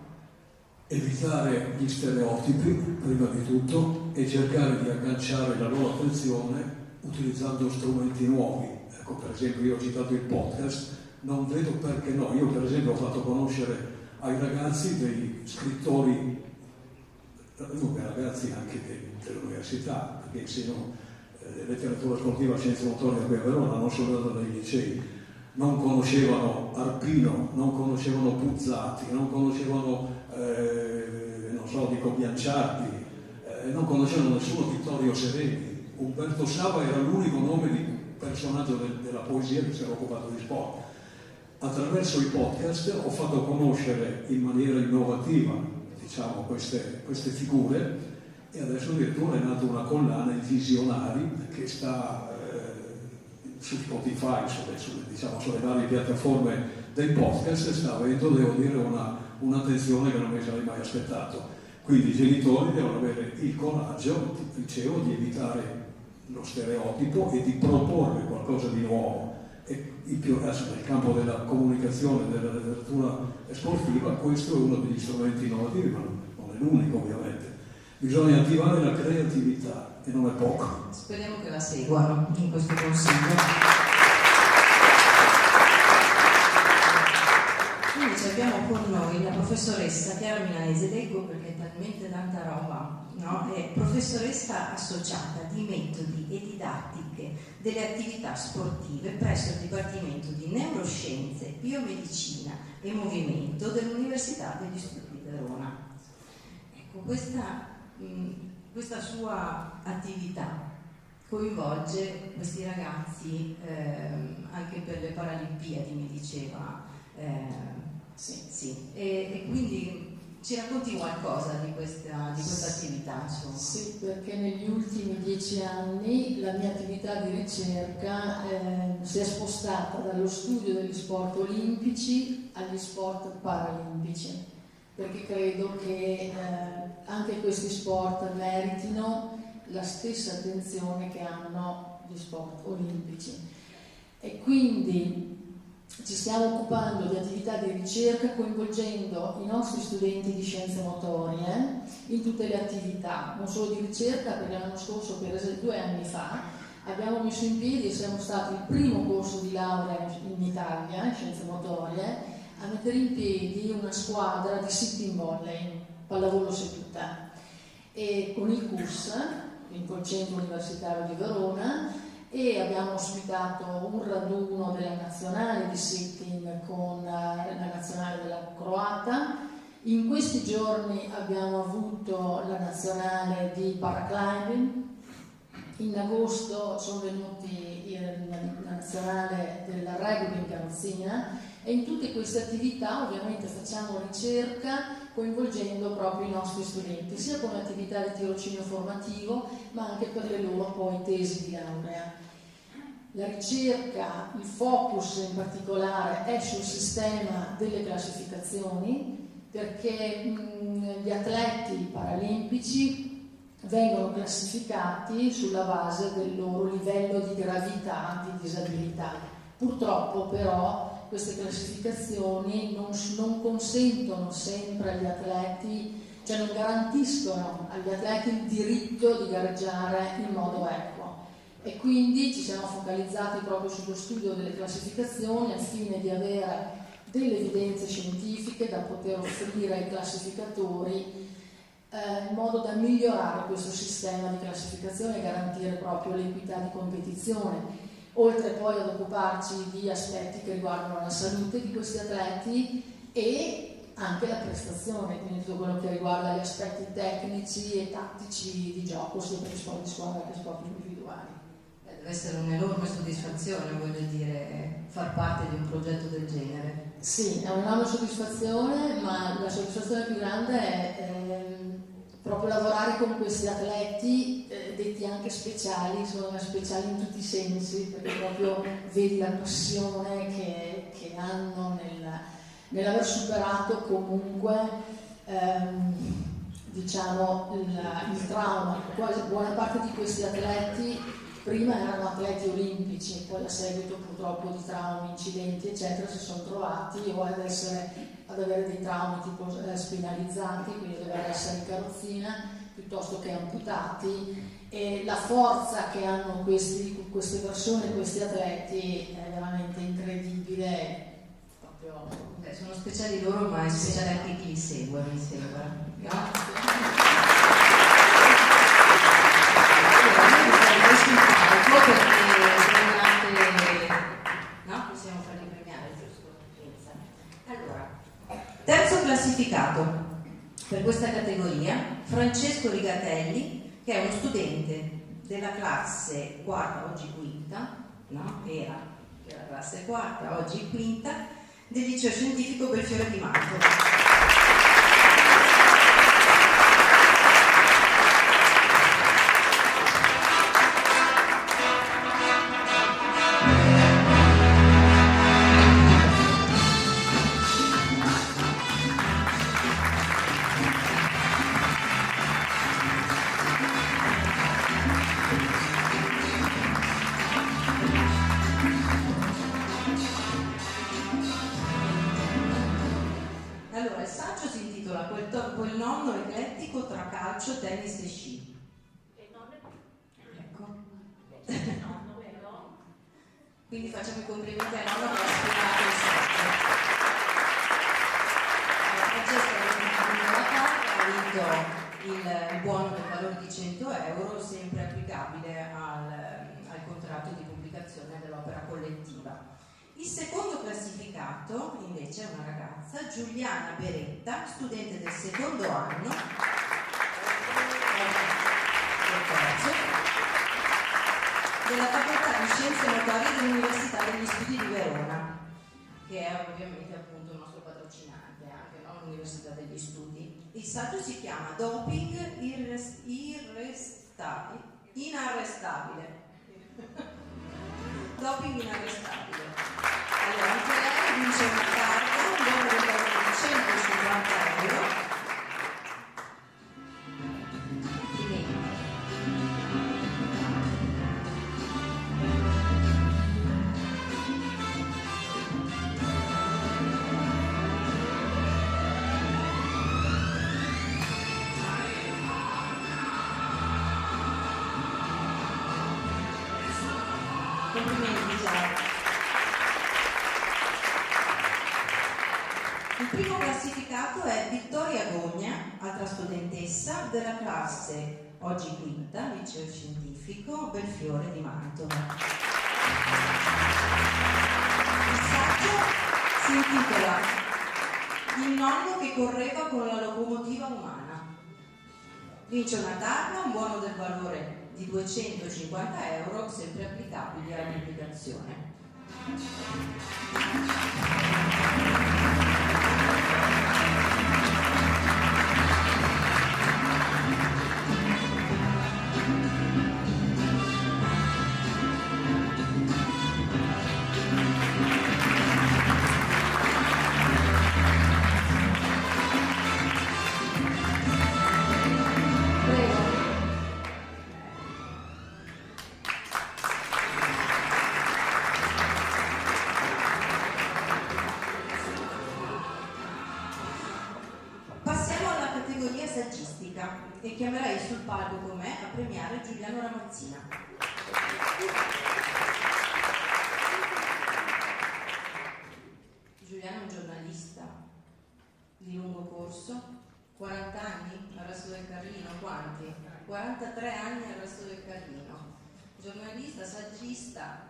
Evitare gli stereotipi, prima di tutto, e cercare di agganciare la loro attenzione utilizzando strumenti nuovi. Ecco, per esempio, io ho citato il podcast, non vedo perché no. Io, per esempio, ho fatto conoscere ai ragazzi dei scrittori, ragazzi anche dell'università, perché insegno letteratura sportiva, scienze motorie qui a Verona, non sono andato dai licei, non conoscevano Arpino, non conoscevano Buzzati, non conoscevano Bianciardi, non conoscevano nessuno Vittorio Sereni. Umberto Sava era l'unico nome di personaggio della poesia che si era occupato di sport. Attraverso i podcast ho fatto conoscere in maniera innovativa, diciamo, queste figure, e adesso addirittura è nata una collana, i visionari, che sta su Spotify, sulle varie piattaforme dei podcast, e sta avendo, devo dire, un'attenzione che non mi sarei mai aspettato. Quindi i genitori devono avere il coraggio, dicevo, di evitare lo stereotipo e di proporre qualcosa di nuovo. E adesso nel campo della comunicazione, della letteratura sportiva, questo è uno degli strumenti innovativi, ma non è l'unico ovviamente. Bisogna attivare la creatività e non è poco. Speriamo che la seguano in questo consiglio. Quindi abbiamo con noi la professoressa Chiara Milanese, leggo perché è talmente tanta roba, no? È professoressa associata di metodi e didattiche delle attività sportive presso il Dipartimento di Neuroscienze, Biomedicina e Movimento dell'Università degli Studi di Verona. Ecco, questa sua attività coinvolge questi ragazzi anche per le Paralimpiadi, mi diceva. Sì. E quindi ci racconti qualcosa di questa attività? Insomma. Sì, perché negli ultimi 10 anni la mia attività di ricerca si è spostata dallo studio degli sport olimpici agli sport paralimpici, perché credo che anche questi sport meritino la stessa attenzione che hanno gli sport olimpici. E quindi ci stiamo occupando di attività di ricerca coinvolgendo i nostri studenti di scienze motorie in tutte le attività, non solo di ricerca, perché l'anno scorso, per esempio 2 anni fa, abbiamo messo in piedi e siamo stati il primo corso di laurea in Italia in scienze motorie a mettere in piedi una squadra di sitting volley, pallavolo seduta, e con il CUS, il Centro Universitario di Verona, e abbiamo ospitato un raduno della nazionale di sitting con la nazionale della croata. In questi giorni abbiamo avuto la nazionale di paraclimbing, in agosto sono venuti la nazionale della rugby in carrozzina, e in tutte queste attività ovviamente facciamo ricerca coinvolgendo proprio i nostri studenti, sia come attività di tirocinio formativo ma anche per le loro poi tesi di laurea. La ricerca, il focus in particolare è sul sistema delle classificazioni, perché gli atleti paralimpici vengono classificati sulla base del loro livello di gravità di disabilità. Purtroppo però queste classificazioni non consentono sempre agli atleti, cioè non garantiscono agli atleti il diritto di gareggiare in modo equo. E quindi ci siamo focalizzati proprio sullo studio delle classificazioni al fine di avere delle evidenze scientifiche da poter offrire ai classificatori in modo da migliorare questo sistema di classificazione e garantire proprio l'equità di competizione, oltre poi ad occuparci di aspetti che riguardano la salute di questi atleti e anche la prestazione, quindi tutto quello che riguarda gli aspetti tecnici e tattici di gioco, sia per gli sport di squadra che sport individuali. Deve essere un'enorme soddisfazione, voglio dire, far parte di un progetto del genere. Sì, è un'enorme soddisfazione, ma la soddisfazione più grande è proprio lavorare con questi atleti, detti anche speciali, sono speciali in tutti i sensi, perché proprio vedi la passione che hanno nell'aver superato comunque diciamo il trauma. Quasi buona parte di questi atleti prima erano atleti olimpici, poi a seguito purtroppo di traumi, incidenti eccetera si sono trovati o ad avere dei traumi tipo spinalizzati, quindi dover essere in carrozzina piuttosto che amputati, e la forza che hanno queste persone, questi atleti è veramente incredibile. Proprio... sono speciali loro, ma è speciale anche chi li segue, mi sembra. Grazie. Possiamo farli premiare, giusto? Allora, terzo classificato per questa categoria, Francesco Rigatelli, che è uno studente della classe quarta, oggi quinta, no? Era la classe quarta, oggi quinta, del liceo scientifico Belfiore di Mantova. calcio, tennis e sci. E non è Ecco. nonno, vero? Quindi facciamo i complimenti a nonno che ha spiegato il sacco. Francesco ha vinto il buono del valore di 100 euro, sempre applicabile al contratto di pubblicazione dell'opera collettiva. Il secondo classificato invece è una ragazza, Giuliana Beretta, studente del secondo anno della Facoltà di Scienze Motorie dell'Università degli Studi di Verona, che è ovviamente appunto il nostro patrocinante anche, no? L'Università degli Studi. Il saggio si chiama Doping inarrestabile. Doping inarrestabile. Allora, anche lei vince una carta, un buono del valore di 150 euro. Complimenti, Giada. Il primo classificato è Vittoria Gogna, altra studentessa della classe, oggi quinta, liceo scientifico Belfiore di Mantova. Il saggio si intitola Il nonno che correva con la locomotiva umana. Vince una targa, un buono del valore di 250 euro, sempre applicabili alla pubblicazione. E chiamerei sul palco con me a premiare Giuliano Ramazzina. Giuliano è un giornalista di lungo corso, 40 anni al Resto del Carlino, quanti? 43 anni al Resto del Carlino. Giornalista, saggista,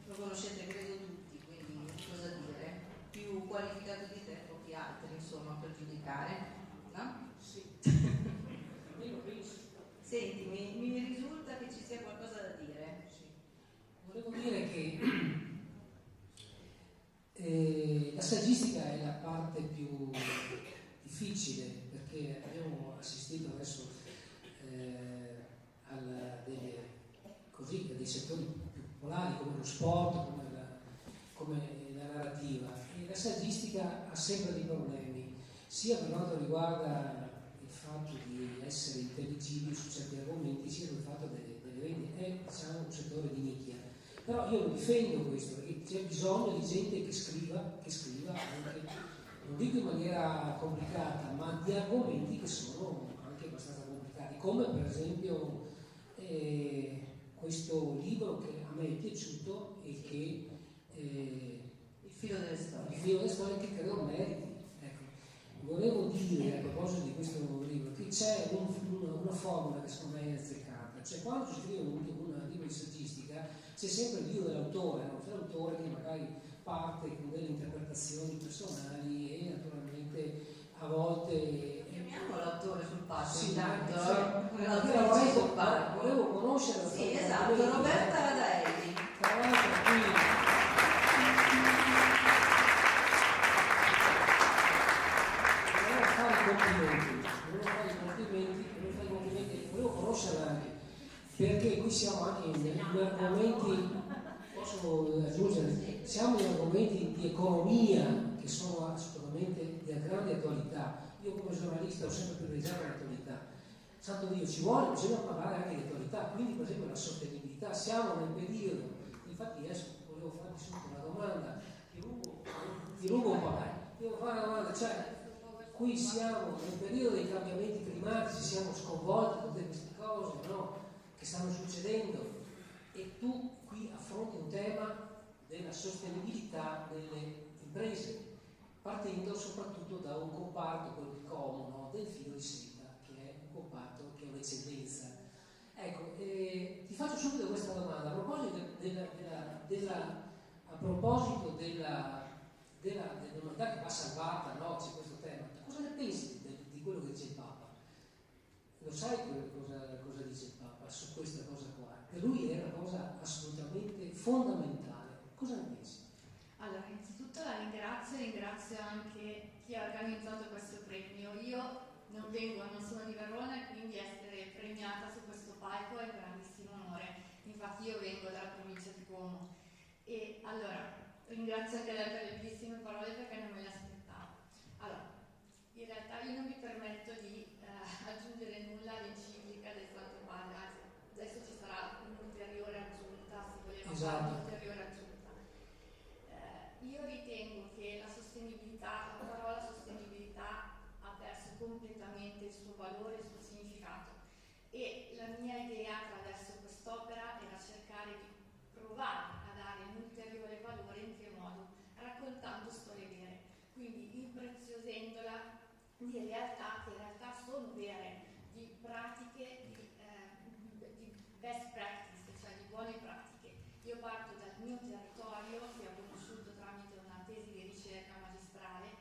lo conoscete credo tutti, quindi cosa dire? Più qualificato di te, pochi altri insomma per giudicare, no? Sì. Senti, mi risulta che ci sia qualcosa da dire. Sì. Volevo dire che la saggistica è la parte più difficile, perché abbiamo assistito adesso a dei settori più popolari come lo sport, come la narrativa, e la saggistica ha sempre dei problemi, sia per quanto riguarda il fatto di essere intelligibili su certi argomenti, sia per il fatto delle vendite, è un settore di nicchia. Però io lo difendo questo, perché c'è bisogno di gente che scriva anche, non dico in maniera complicata, ma di argomenti che sono anche abbastanza complicati, come per esempio questo libro che a me è piaciuto e che Il filo delle storie che credo meriti. Volevo dire a proposito di questo libro che c'è una formula che secondo me è azzeccata, cioè quando si scrive un libro di saggistica c'è sempre il dio dell'autore, no? C'è l'autore che magari parte con delle interpretazioni personali e naturalmente a volte... Chiamiamo l'autore sul palco, sì, intanto, l'autore sul palco. Volevo conoscere... Sì, esatto, Roberta Radaelli. Tra l'altro qui... Volevo conoscerla anche perché qui siamo anche in argomenti, posso aggiungere, siamo in argomenti di economia che sono assolutamente di grande attualità. Io come giornalista ho sempre privilegiato l'attualità. Santo Dio, bisogna parlare anche di attualità, quindi per esempio la sostenibilità, siamo nel periodo, infatti adesso volevo farti subito una domanda, ti rubo un po', devo fare una domanda, cioè qui siamo nel periodo dei cambiamenti climatici, siamo sconvolti da tutte queste cose, no? Che stanno succedendo, e tu qui affronti un tema della sostenibilità delle imprese, partendo soprattutto da un comparto, quello di Como, no? Del filo di seta, che è un comparto che è un'eccellenza. Ecco, ti faccio subito questa domanda a proposito dell'umanità che va salvata, no? C'è questo tema. Cosa ne pensi di quello che dice il Papa? Lo sai cosa dice il Papa su questa cosa qua? Per lui è una cosa assolutamente fondamentale. Cosa ne pensi? Allora, innanzitutto la ringrazio anche chi ha organizzato questo premio. Io non sono di Verona, e quindi essere premiata su questo palco è un grandissimo onore. Infatti io vengo dalla provincia di Como. E allora, ringrazio anche lei per le bellissime parole, perché non me le aspettavo. Allora, in realtà io non mi permetto di aggiungere nulla all'enciclica del Santo Padre, anzi, adesso ci sarà un'ulteriore aggiunta, se voleva fare un'ulteriore aggiunta. Io ritengo che la parola sostenibilità ha perso completamente il suo valore, il suo significato, e la mia idea attraverso quest'opera era cercare di provare a dare un ulteriore valore. In che modo? Raccontando storie vere, quindi impreziosendola di realtà che in realtà sono vere, di pratiche, di best practice, cioè di buone pratiche. Io parto dal mio territorio, che ho conosciuto tramite una tesi di ricerca magistrale,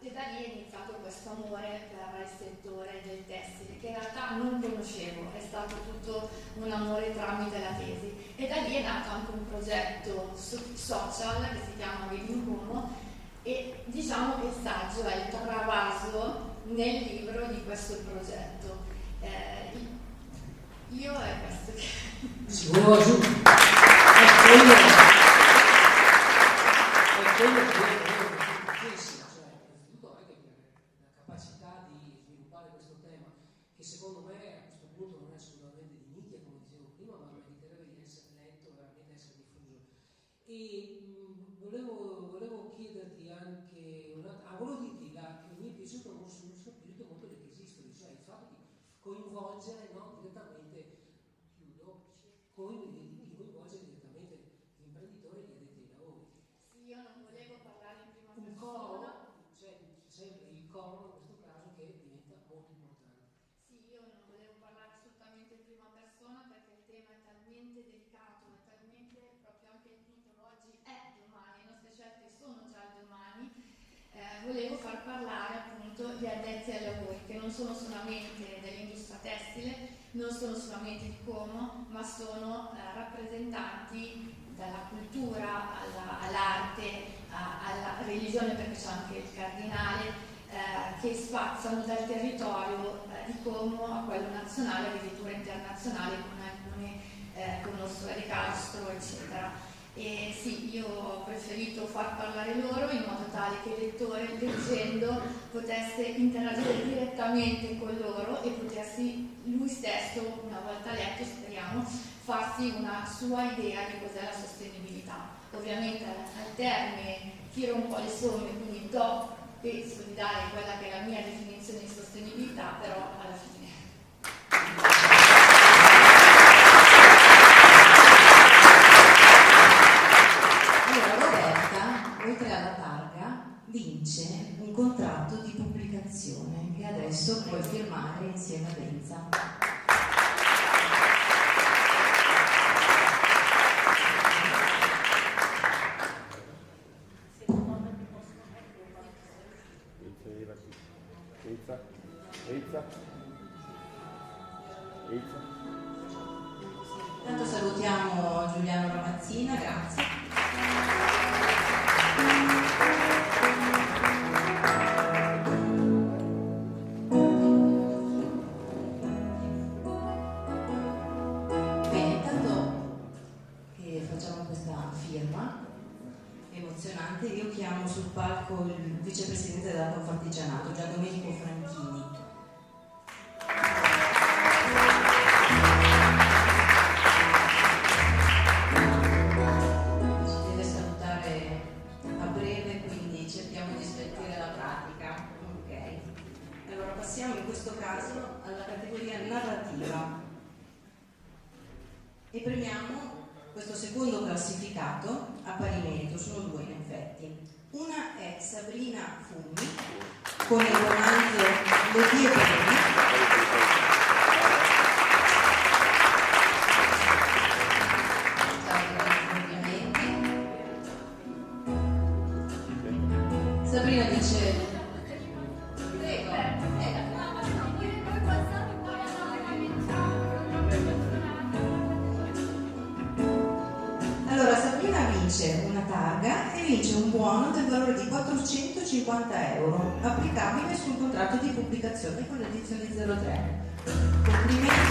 e da lì è iniziato questo amore per il settore del tessile, che in realtà non conoscevo, è stato tutto un amore tramite la tesi, e da lì è nato anche un progetto social che si chiama Vedi Como, e diciamo che il saggio è il travaso nel libro di questo progetto. Io è questo che... Si voleva aggiungere. È quello che cioè, innanzitutto anche per la capacità di sviluppare questo tema, che secondo me a questo punto non è assolutamente di nicchia, come dicevo prima, ma meriterebbe di essere letto, veramente essere diffuso. E volevo chiederti anche volevo dirti che mi è piaciuto molto le esistono, cioè il fatto di coinvolgere, no, direttamente, coinvolgere direttamente gli imprenditori e gli addetti ai lavori. Sì, io non volevo parlare in prima persona. Un coro, cioè sempre il coro in questo caso, che diventa molto importante. Sì, io non volevo parlare assolutamente in prima persona, perché il tema è talmente delicato, è talmente proprio anche il punto oggi è domani, le nostre scelte sono già domani. Volevo far parlare appunto gli addetti ai lavori, che non sono solamente dell'industria tessile, non sono solamente di Como, ma sono rappresentanti dalla cultura all'arte, alla religione, perché c'è anche il cardinale, che spaziano dal territorio di Como a quello nazionale, addirittura internazionale, con alcuni conosco di Castro, eccetera. E sì, io ho preferito far parlare loro in modo tale che il lettore, leggendo, potesse interagire direttamente con loro e potessi lui stesso, una volta letto, speriamo, farsi una sua idea di cos'è la sostenibilità. Ovviamente al termine tiro un po' le somme, quindi penso di dare quella che è la mia definizione di sostenibilità, però alla fine. Oltre alla targa vince un contratto di pubblicazione che adesso puoi firmare insieme a Denza. Intanto salutiamo Giuliano Ramazzina, grazie. Bene, intanto che facciamo questa firma emozionante, io chiamo sul palco il vicepresidente della Confartigianato, Giandomenico Franchini. Deve salutare a breve, quindi cerchiamo di sveltire la pratica. Ok. arriva. E premiamo questo secondo classificato a pari merito, sono due in effetti. Una è Sabrina Fummi con il romanzo Le Dio per Sabrina dice prego, allora Sabrina vince una targa e vince un buono del valore di 450 euro applicabile sul contratto di pubblicazione con l'edizione 03. Complimenti.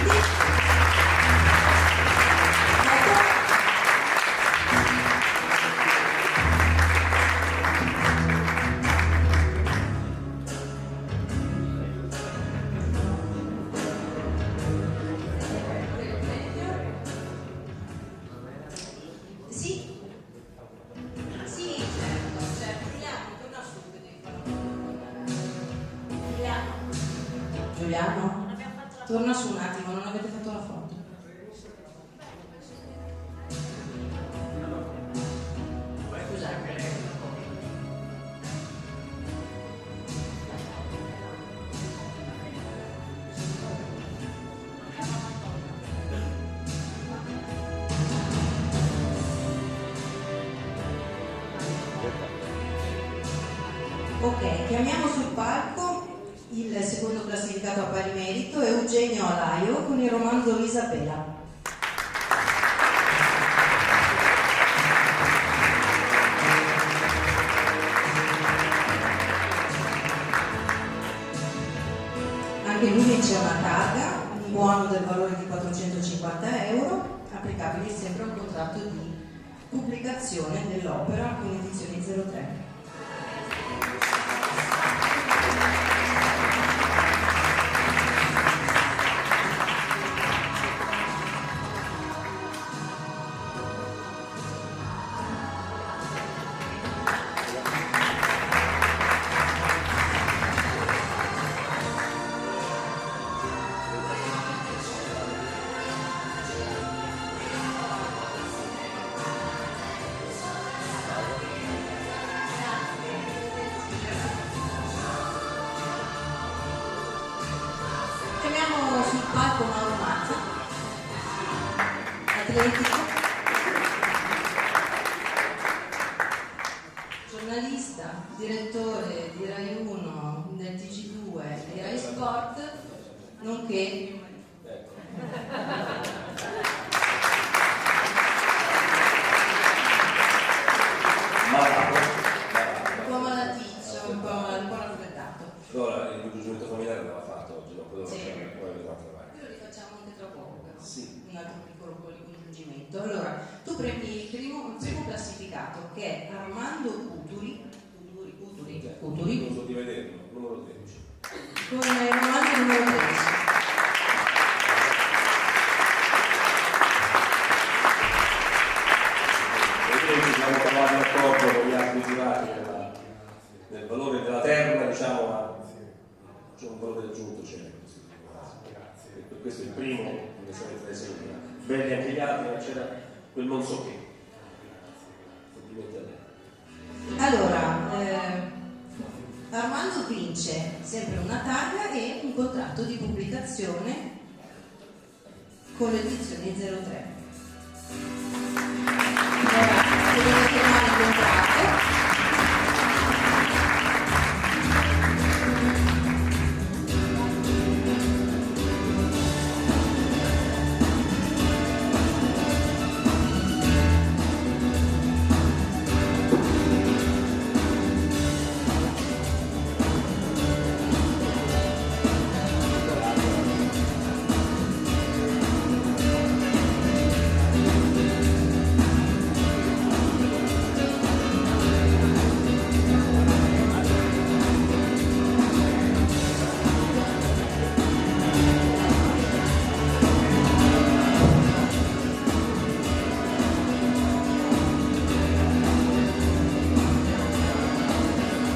Giuliano, torna su un attimo, non avete fatto la foto. Scusate. Ok, chiamiamo sul palco il secondo classificato a pari merito è Eugenio Alaio con il romanzo Isabella. Anche lui vince una targa, un buono del valore di 450 euro, applicabile sempre a un contratto di pubblicazione dell'opera con edizioni 03. Chiamiamo sul palco Mauro Mazza, atletico, giornalista, direttore di Rai 1, del TG2 di Rai Sport, nonché un po' malaticcio, un po' raffreddato. Allora il ricongiungimento familiare l'aveva fatto oggi, dopo Sì. poi vedremo trovare. Lo rifacciamo anche tra poco, però. Sì. Un altro piccolo ricongiungimento. Allora, tu premi il primo classificato che è Armando Cuturi, Non so di vederlo, numero 13. con il romanzo numero 13. Ci siamo trovati d'accordo con gli altri giurati del valore della terra, diciamo, ma c'è un valore aggiunto, c'è. Questo è il primo, come sapete l'esempio. Belli anche gli altri, ma c'era quel non so che. Complimenti a lei. Allora, Armando vince sempre una targa e un contratto di pubblicazione con l'edizione 03. Allora, dovete firmare il contratto.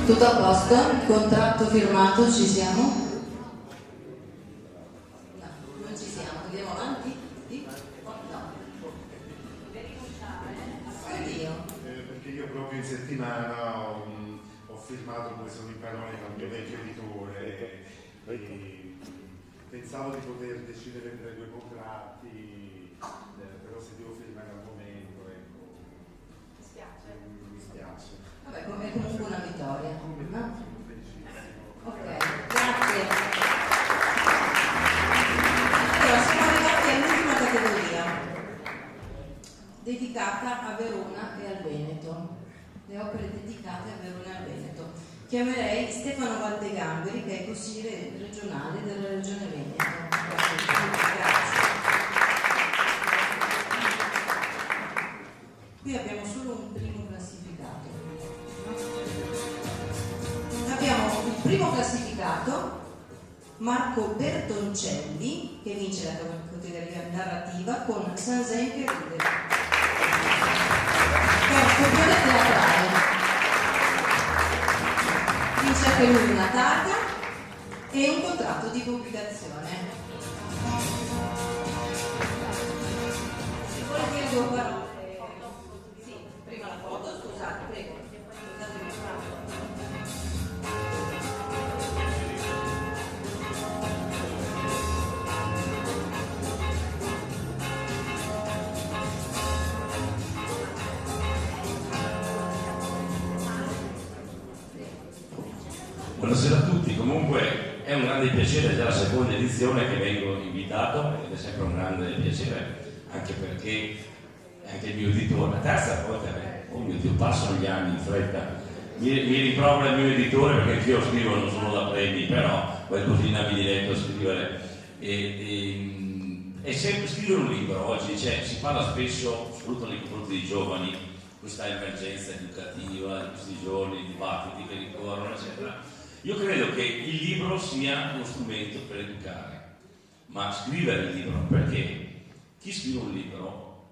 Tutto a posto? Contratto firmato, ci siamo? No, non ci siamo. andiamo avanti? Sì? No. Perché io proprio in settimana ho firmato Due sono in parole con il mio vecchio editore e pensavo di poter decidere tra i due contratti, però se devo firmare al momento, ecco, mi spiace. Vabbè, è comunque una vittoria. No? Ok, grazie. Allora, siamo arrivati all'ultima categoria, dedicata a Verona e al Veneto. Le opere dedicate a Verona e al Veneto. Chiamerei Stefano Valdegamberi, che è consigliere regionale della Regione Veneto. Grazie. Qui abbiamo solo un primo classificato. Abbiamo il primo classificato, Marco Bertoncelli, che vince la categoria narrativa con Saint-Saëns che ride. È un copione teatrale. Vince anche lui una targa e un contratto di pubblicazione. Se vuole dire due parole. Sì, prima la foto, scusate, prego. Buonasera a tutti, comunque è un grande piacere, è già la seconda edizione che vengo invitato ed è sempre un grande piacere, anche perché anche il mio editore, la terza volta, oh mio Dio, passano gli anni in fretta, mi rimprovera il mio editore perché anch'io scrivo, non sono da premi, però qualcosina mi diletto a scrivere e sempre scrivere un libro oggi, cioè, si parla spesso, soprattutto nei confronti dei giovani, questa emergenza educativa di questi giorni, i dibattiti che ricorrono, eccetera. Io credo che il libro sia uno strumento per educare, ma scrivere il libro, perché chi scrive un libro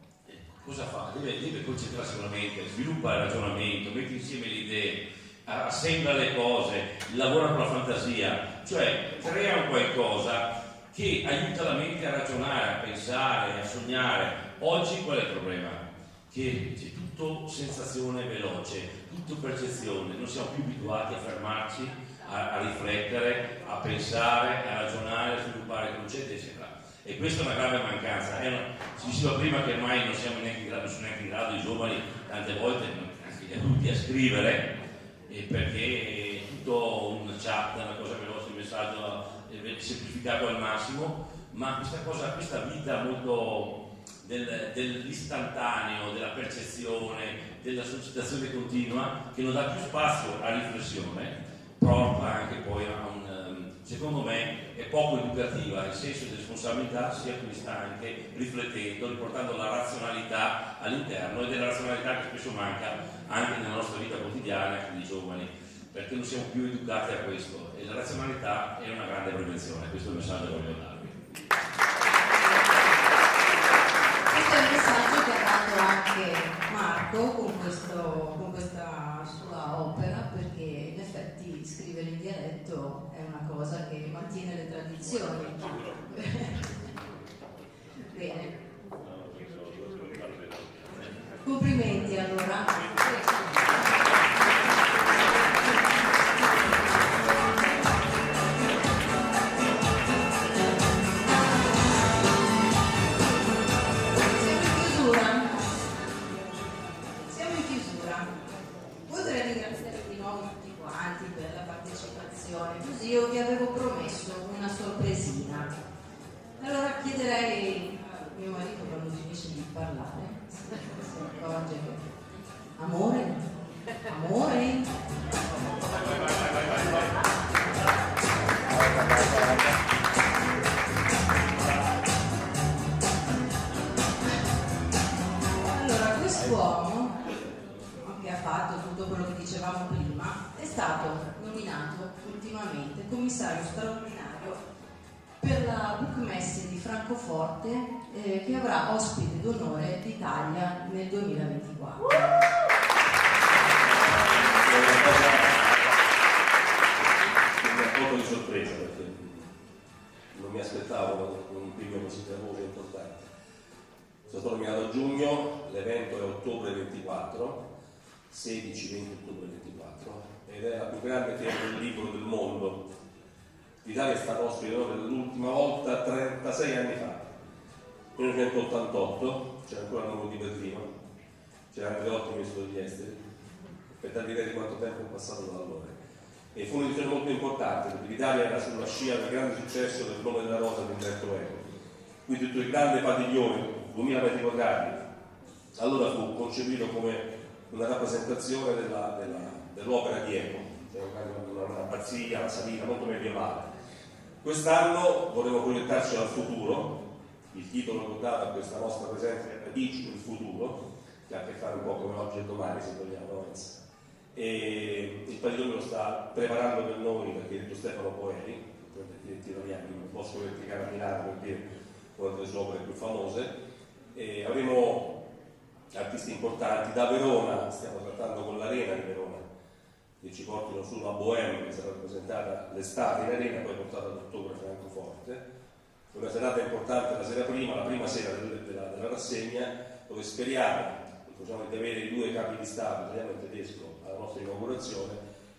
cosa fa? Deve concentrarsi sicuramente, sviluppa il ragionamento, mette insieme le idee, assembla le cose, lavora con la fantasia, cioè crea un qualcosa che aiuta la mente a ragionare, a pensare, a sognare. Oggi qual è il problema? Che c'è tutto sensazione veloce, tutto percezione, non siamo più abituati a fermarci, a riflettere, a pensare, a ragionare, a sviluppare concetti, eccetera. E questa è una grave mancanza. Si diceva prima che ormai non siamo neanche in grado, i giovani, tante volte, anche gli adulti, a scrivere, perché è tutto una chat, una cosa veloce, un messaggio semplificato al massimo, ma questa vita molto dell'istantaneo, della percezione, della sollecitazione continua, che non dà più spazio a riflessione, porta anche poi a secondo me è poco educativa, il senso di responsabilità si acquista anche riflettendo, riportando la razionalità all'interno, ed è la razionalità che spesso manca anche nella nostra vita quotidiana, anche dei giovani, perché non siamo più educati a questo, e la razionalità è una grande prevenzione. Questo è il messaggio che voglio darvi. Questo è il messaggio che ha dato anche Marco con questa sua opera, perché in effetti scrivere in dialetto è una cosa che mantiene le tradizioni. Bene. Complimenti allora. Così io vi avevo promesso una sorpresina. Allora chiederei a mio marito, quando finisce di parlare, si accorge che amore, allora quest'uomo che ha fatto tutto quello che dicevamo prima è stato nominato ultimamente commissario straordinario per la Bookmesse di Francoforte, che avrà ospite d'onore l'Italia nel 2024. È un po' di sorpresa perché non mi aspettavo un premio così gravoso e importante. Sono stato nominato a giugno, l'evento è ottobre 24, 16-20 ottobre 24, ed è la più grande fiera del libro del mondo. L'Italia è stata ospite per l'ultima volta 36 anni fa, 1988, c'era ancora il Muro di Berlino, c'era Andreotti, ministro degli esteri, per darvi idea di quanto tempo è passato da allora. E fu un'edizione molto importante, perché l'Italia era sulla scia del grande successo del Nome della Rosa di Umberto Eco. Quindi tutto il grande padiglione, 2000 metri quadrati, allora fu concepito come una rappresentazione dell'opera di Eco, cioè una pazzia, una salita molto medievale. Quest'anno vorremmo proiettarci al futuro, il titolo che ho dato a questa nostra presenza è Radici del futuro, che ha a che fare un po' come oggi e domani, se vogliamo. E il padiglione lo sta preparando per noi perché detto Stefano Poeri, italiano, il Bosco Verticale a Milano, per dire una delle sue opere più famose, e avremo artisti importanti da Verona, stiamo trattando con l'Arena di Verona, che ci portino su la Bohème, che sarà rappresentata l'estate in Arena, poi portata ad ottobre a Francoforte. Una serata importante la sera prima, la prima sera della rassegna, dove speriamo di avere i due capi di Stato, italiano e tedesco, alla nostra inaugurazione,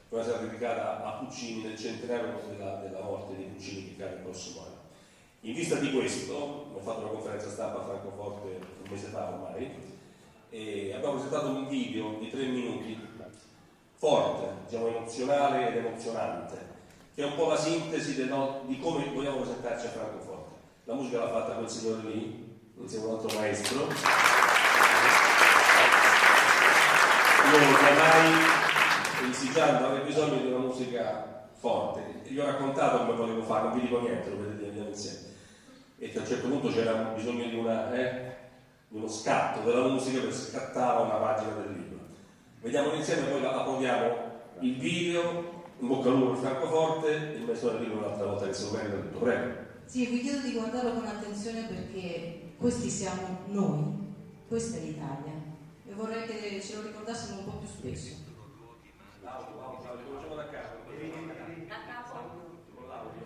una serata dedicata a Puccini nel centenario della morte di Puccini che cade il prossimo anno. In vista di questo, ho fatto una conferenza stampa a Francoforte un mese fa ormai, e abbiamo presentato un video di 3 minuti, forte, diciamo emozionale ed emozionante, che è un po' la sintesi di come vogliamo presentarci a Francoforte. La musica l'ha fatta quel signore lì, insieme a un altro maestro. Io non ho mai insistito, avevo bisogno di una musica forte. Gli ho raccontato come volevo fare, non vi dico niente, lo vedete, andiamo insieme. E che a un certo punto c'era bisogno di uno scatto della musica per scattare una pagina del libro. Vediamo insieme, poi applaudiamo il video, in bocca al lupo per Francoforte, il maestro del libro un'altra volta che se lo merita tutto. Prego. Sì, vi chiedo di guardarlo con attenzione perché questi siamo noi, questa è l'Italia. E vorrei che ce lo ricordassimo un po' più spesso. Cominciamo da capo. Da capo. Con l'audio.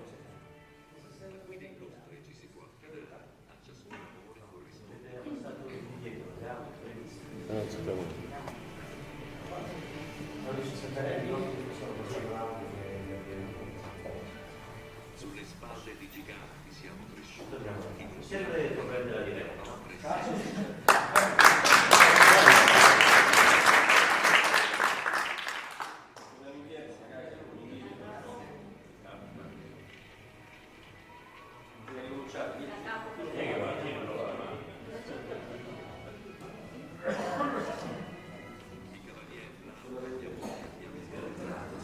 Sulle spalle di giganti siamo cresciuti. Sempre prendere la diretta.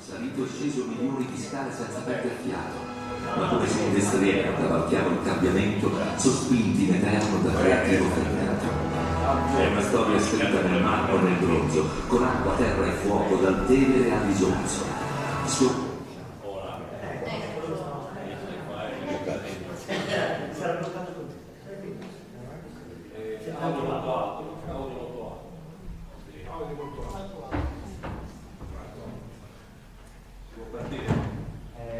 Salito e sceso milioni di scale senza perdere fiato, ma come se un destriero cavalchiamo il cambiamento, sospinti in eterno da creativo fermento. È una storia scritta nel marmo e nel bronzo, con acqua, terra e fuoco, dal Tevere all'Isonzo.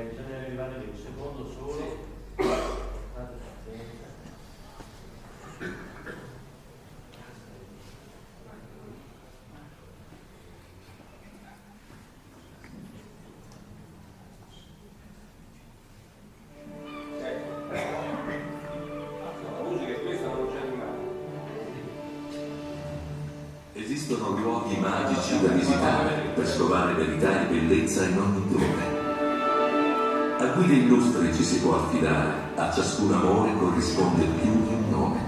Bisogna arrivare lì un secondo solo. Esistono luoghi magici da visitare per scovare verità e bellezza in ogni dove. A guide illustri ci si può affidare, a ciascun amore corrisponde più di un nome.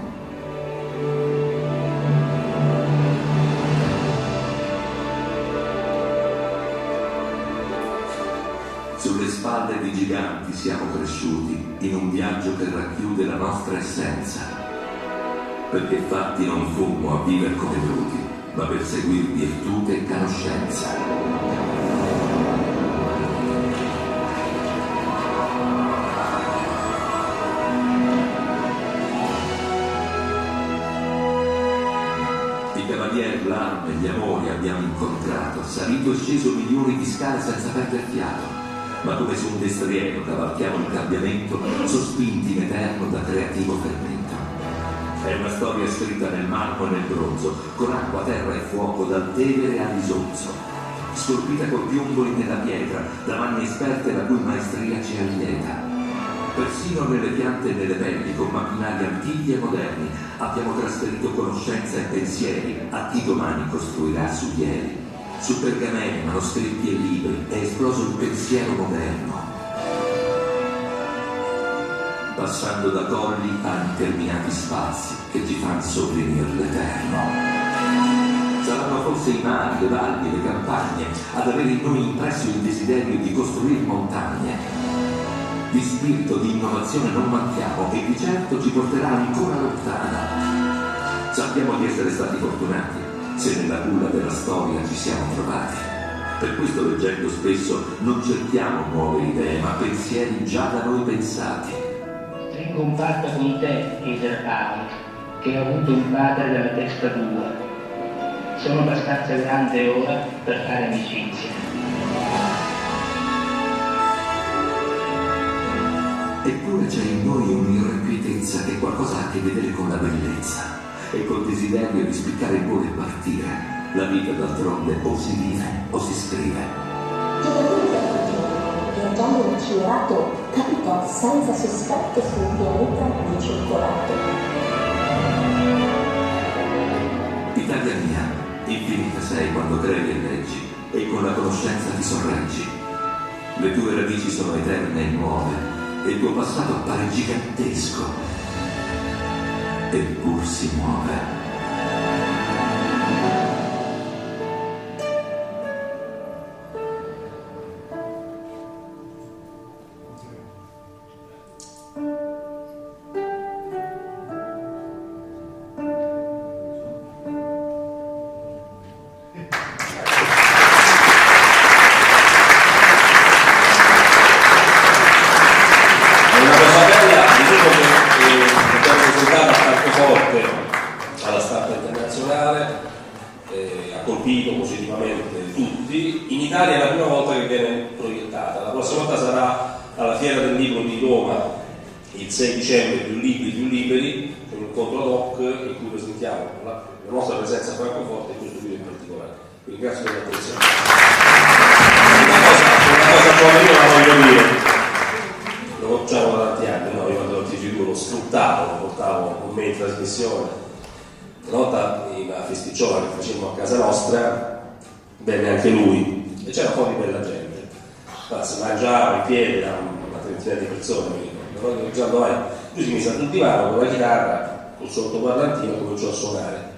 Sulle spalle di giganti siamo cresciuti, in un viaggio che racchiude la nostra essenza. Perché fatti non fummo a vivere come bruti, ma per seguir virtù e conoscenza. L'arme e gli amori abbiamo incontrato, salito e sceso milioni di scale senza perdere fiato, ma come su un destriero cavalchiamo il cambiamento, sospinti in eterno da creativo fermento. È una storia scritta nel marmo e nel bronzo, con acqua, terra e fuoco, dal Tevere all'Isonzo, scolpita col piomboli nella pietra, da mani esperte la cui maestria ci allieta. Persino nelle piante e nelle pelli, con macchinari antichi e moderni, abbiamo trasferito conoscenza e pensieri a chi domani costruirà su ieri. Su pergameni, manoscritti e libri è esploso il pensiero moderno, passando da colli a interminati spazi che ci fanno sovvenire l'eterno. Saranno forse i mari, le valli, le campagne ad avere in noi impresso il desiderio di costruire montagne. Di spirito, di innovazione non manchiamo e di certo ci porterà ancora lontana. Sappiamo di essere stati fortunati se nella culla della storia ci siamo trovati. Per questo, leggendo spesso, non cerchiamo nuove idee, ma pensieri già da noi pensati. Stringo un patto con te, Israele, che ho avuto un padre dalla testa tua. Sono abbastanza grande ora per fare amicizia. Eppure c'è in noi un'irrequietezza che qualcosa ha a che vedere con la bellezza e col desiderio di spiccare il volo e partire. La vita d'altronde o si vive o si scrive. Viaggiando in ciorato, capitò senza sospetto su un pianeta di cioccolato. Italia mia, infinita sei quando crevi e leggi, e con la conoscenza ti sorreggi. Le tue radici sono eterne e nuove, e il tuo passato appare gigantesco, eppur si muove. Alla stampa internazionale, ha colpito positivamente tutti. In Italia è la prima volta che viene proiettata, la prossima volta sarà alla Fiera del Libro di Roma il 6 dicembre, più liberi, un incontro ad hoc in cui presentiamo la nostra presenza a Francoforte e questo video in particolare. Quindi grazie per l'attenzione. Una cosa buona io la voglio dire, lo facciamo da tanti anni, no? Io quando ero al TG2 lo sfruttavo, lo portavo con me in trasmissione. Una volta in una festicciola che facevamo a casa nostra venne anche lui e c'era un po' di bella gente, si mangiava in piedi, era una trentina di persone, lui si mise sul divano con la chitarra, col sottoparlantino e cominciò a suonare.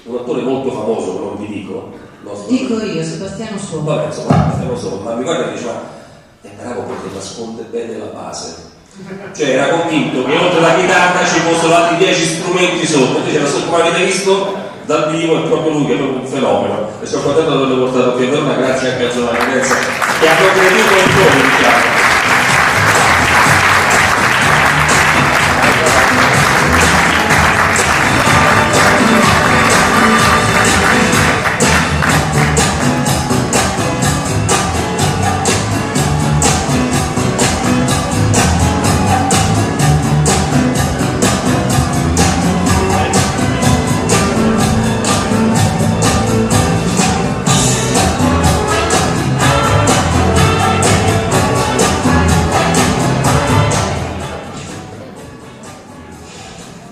Un attore molto famoso, che non vi dico, dico io, Sebastiano Somma. Vabbè, insomma, Sebastiano Somma, mi ricordo che diceva è bravo perché nasconde bene la base. Cioè era convinto che oltre la chitarra ci fossero altri 10 strumenti sotto, invece era sotto, come avete visto dal vivo è proprio lui che è proprio un fenomeno e sono contento di averlo portato qui a Verona, grazie anche a Giovanni Renza che ha contribuito il giorno, diciamo.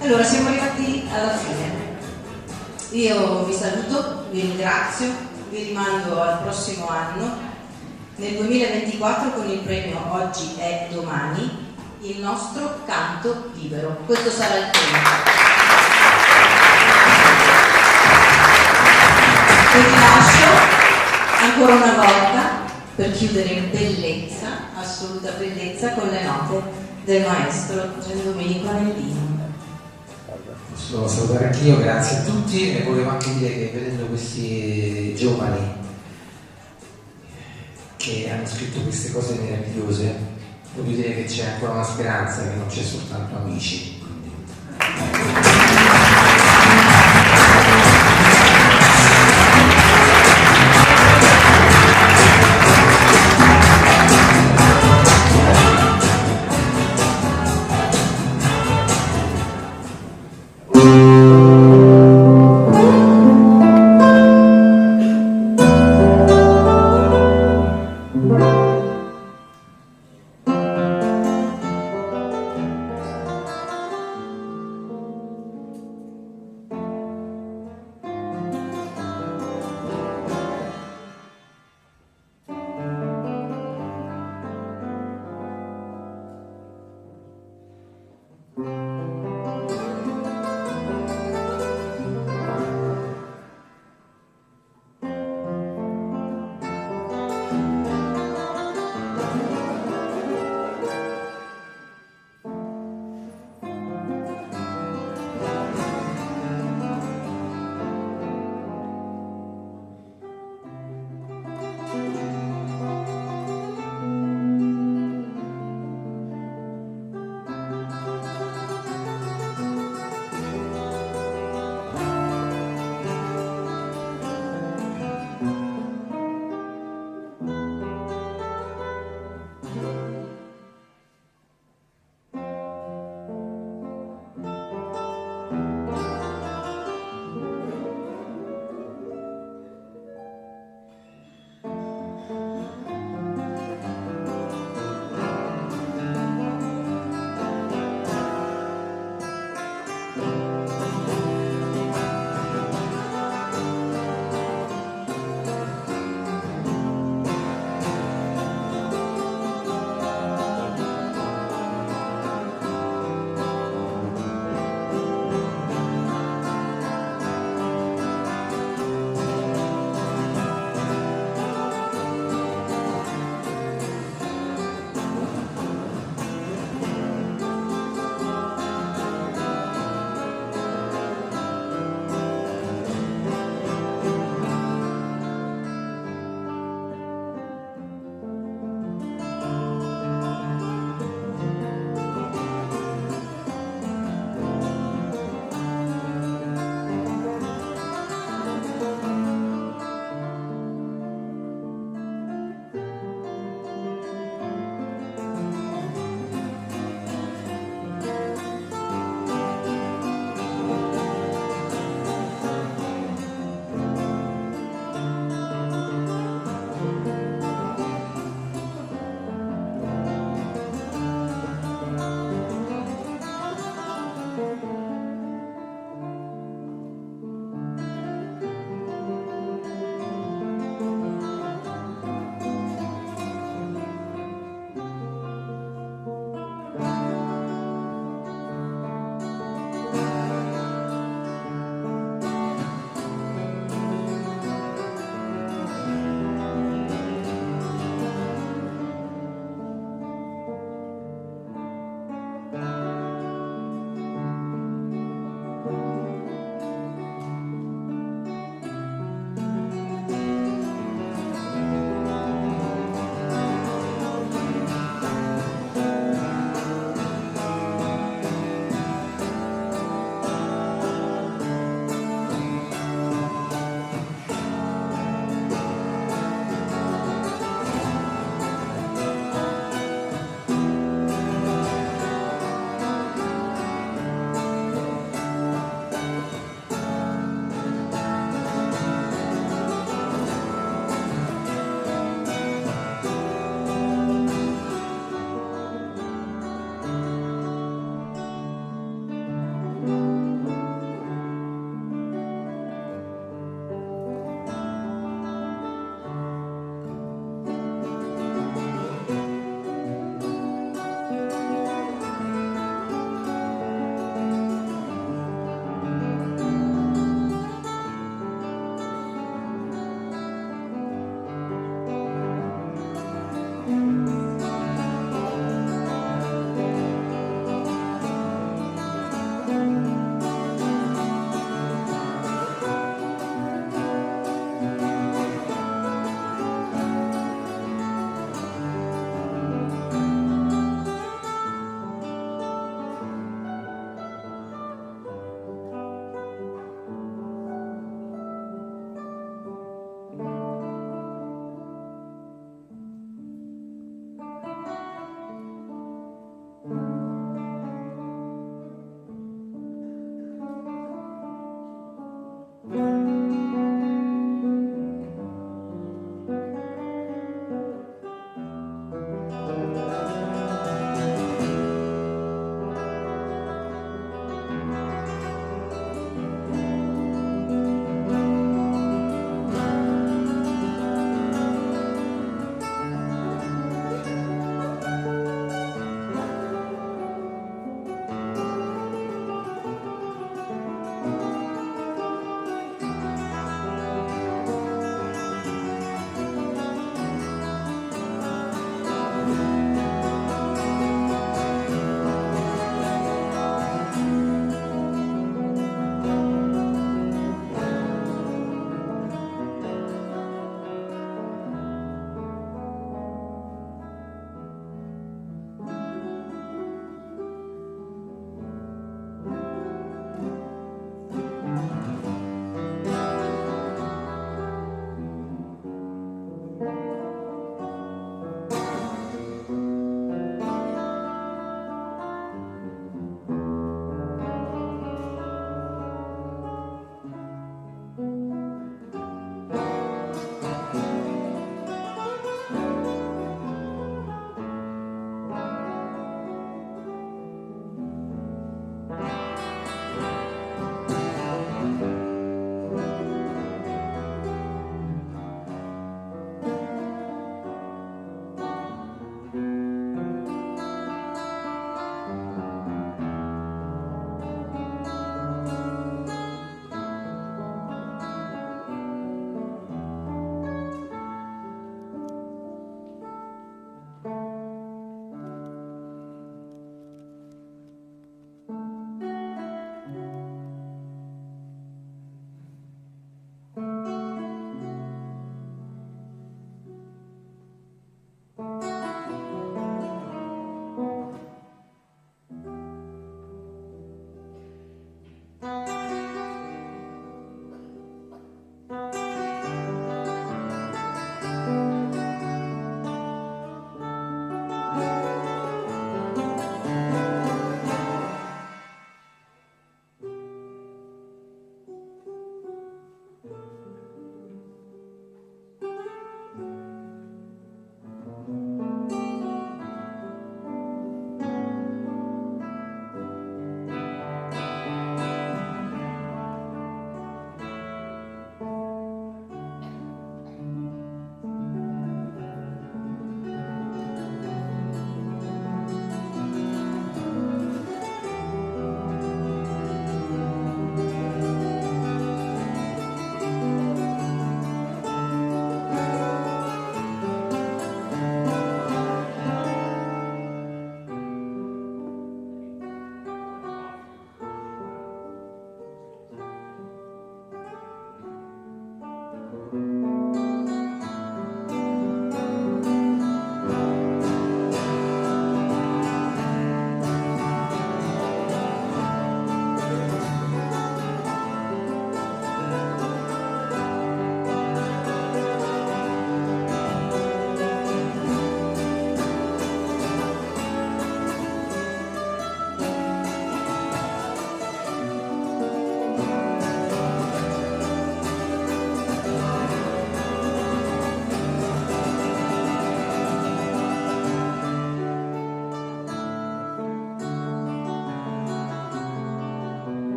Allora, siamo arrivati alla fine. Io vi saluto, vi ringrazio, vi rimando al prossimo anno, nel 2024 con il premio Oggi è Domani, il nostro canto libero. Questo sarà il tema. E vi lascio ancora una volta per chiudere in bellezza, assoluta bellezza, con le note del maestro Gian Domenico Anellino. Posso salutare anch'io, grazie a tutti, e volevo anche dire che vedendo questi giovani che hanno scritto queste cose meravigliose, voglio dire che c'è ancora una speranza, che non c'è soltanto amici.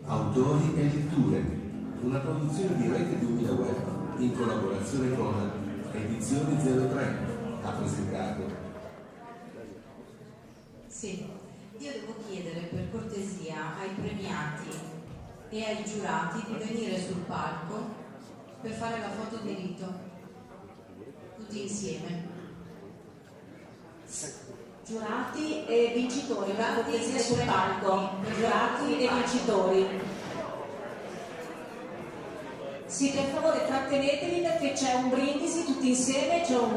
Autori e letture, una produzione di Rete 2000 Web in collaborazione con Edizioni 03 ha presentato. Sì, io devo chiedere per cortesia ai premiati e ai giurati di venire sul palco per fare la foto di rito, tutti insieme. Giurati e vincitori, cortesia sul palco, giurati e vincitori. Sì, per favore trattenetevi perché c'è un brindisi tutti insieme, c'è un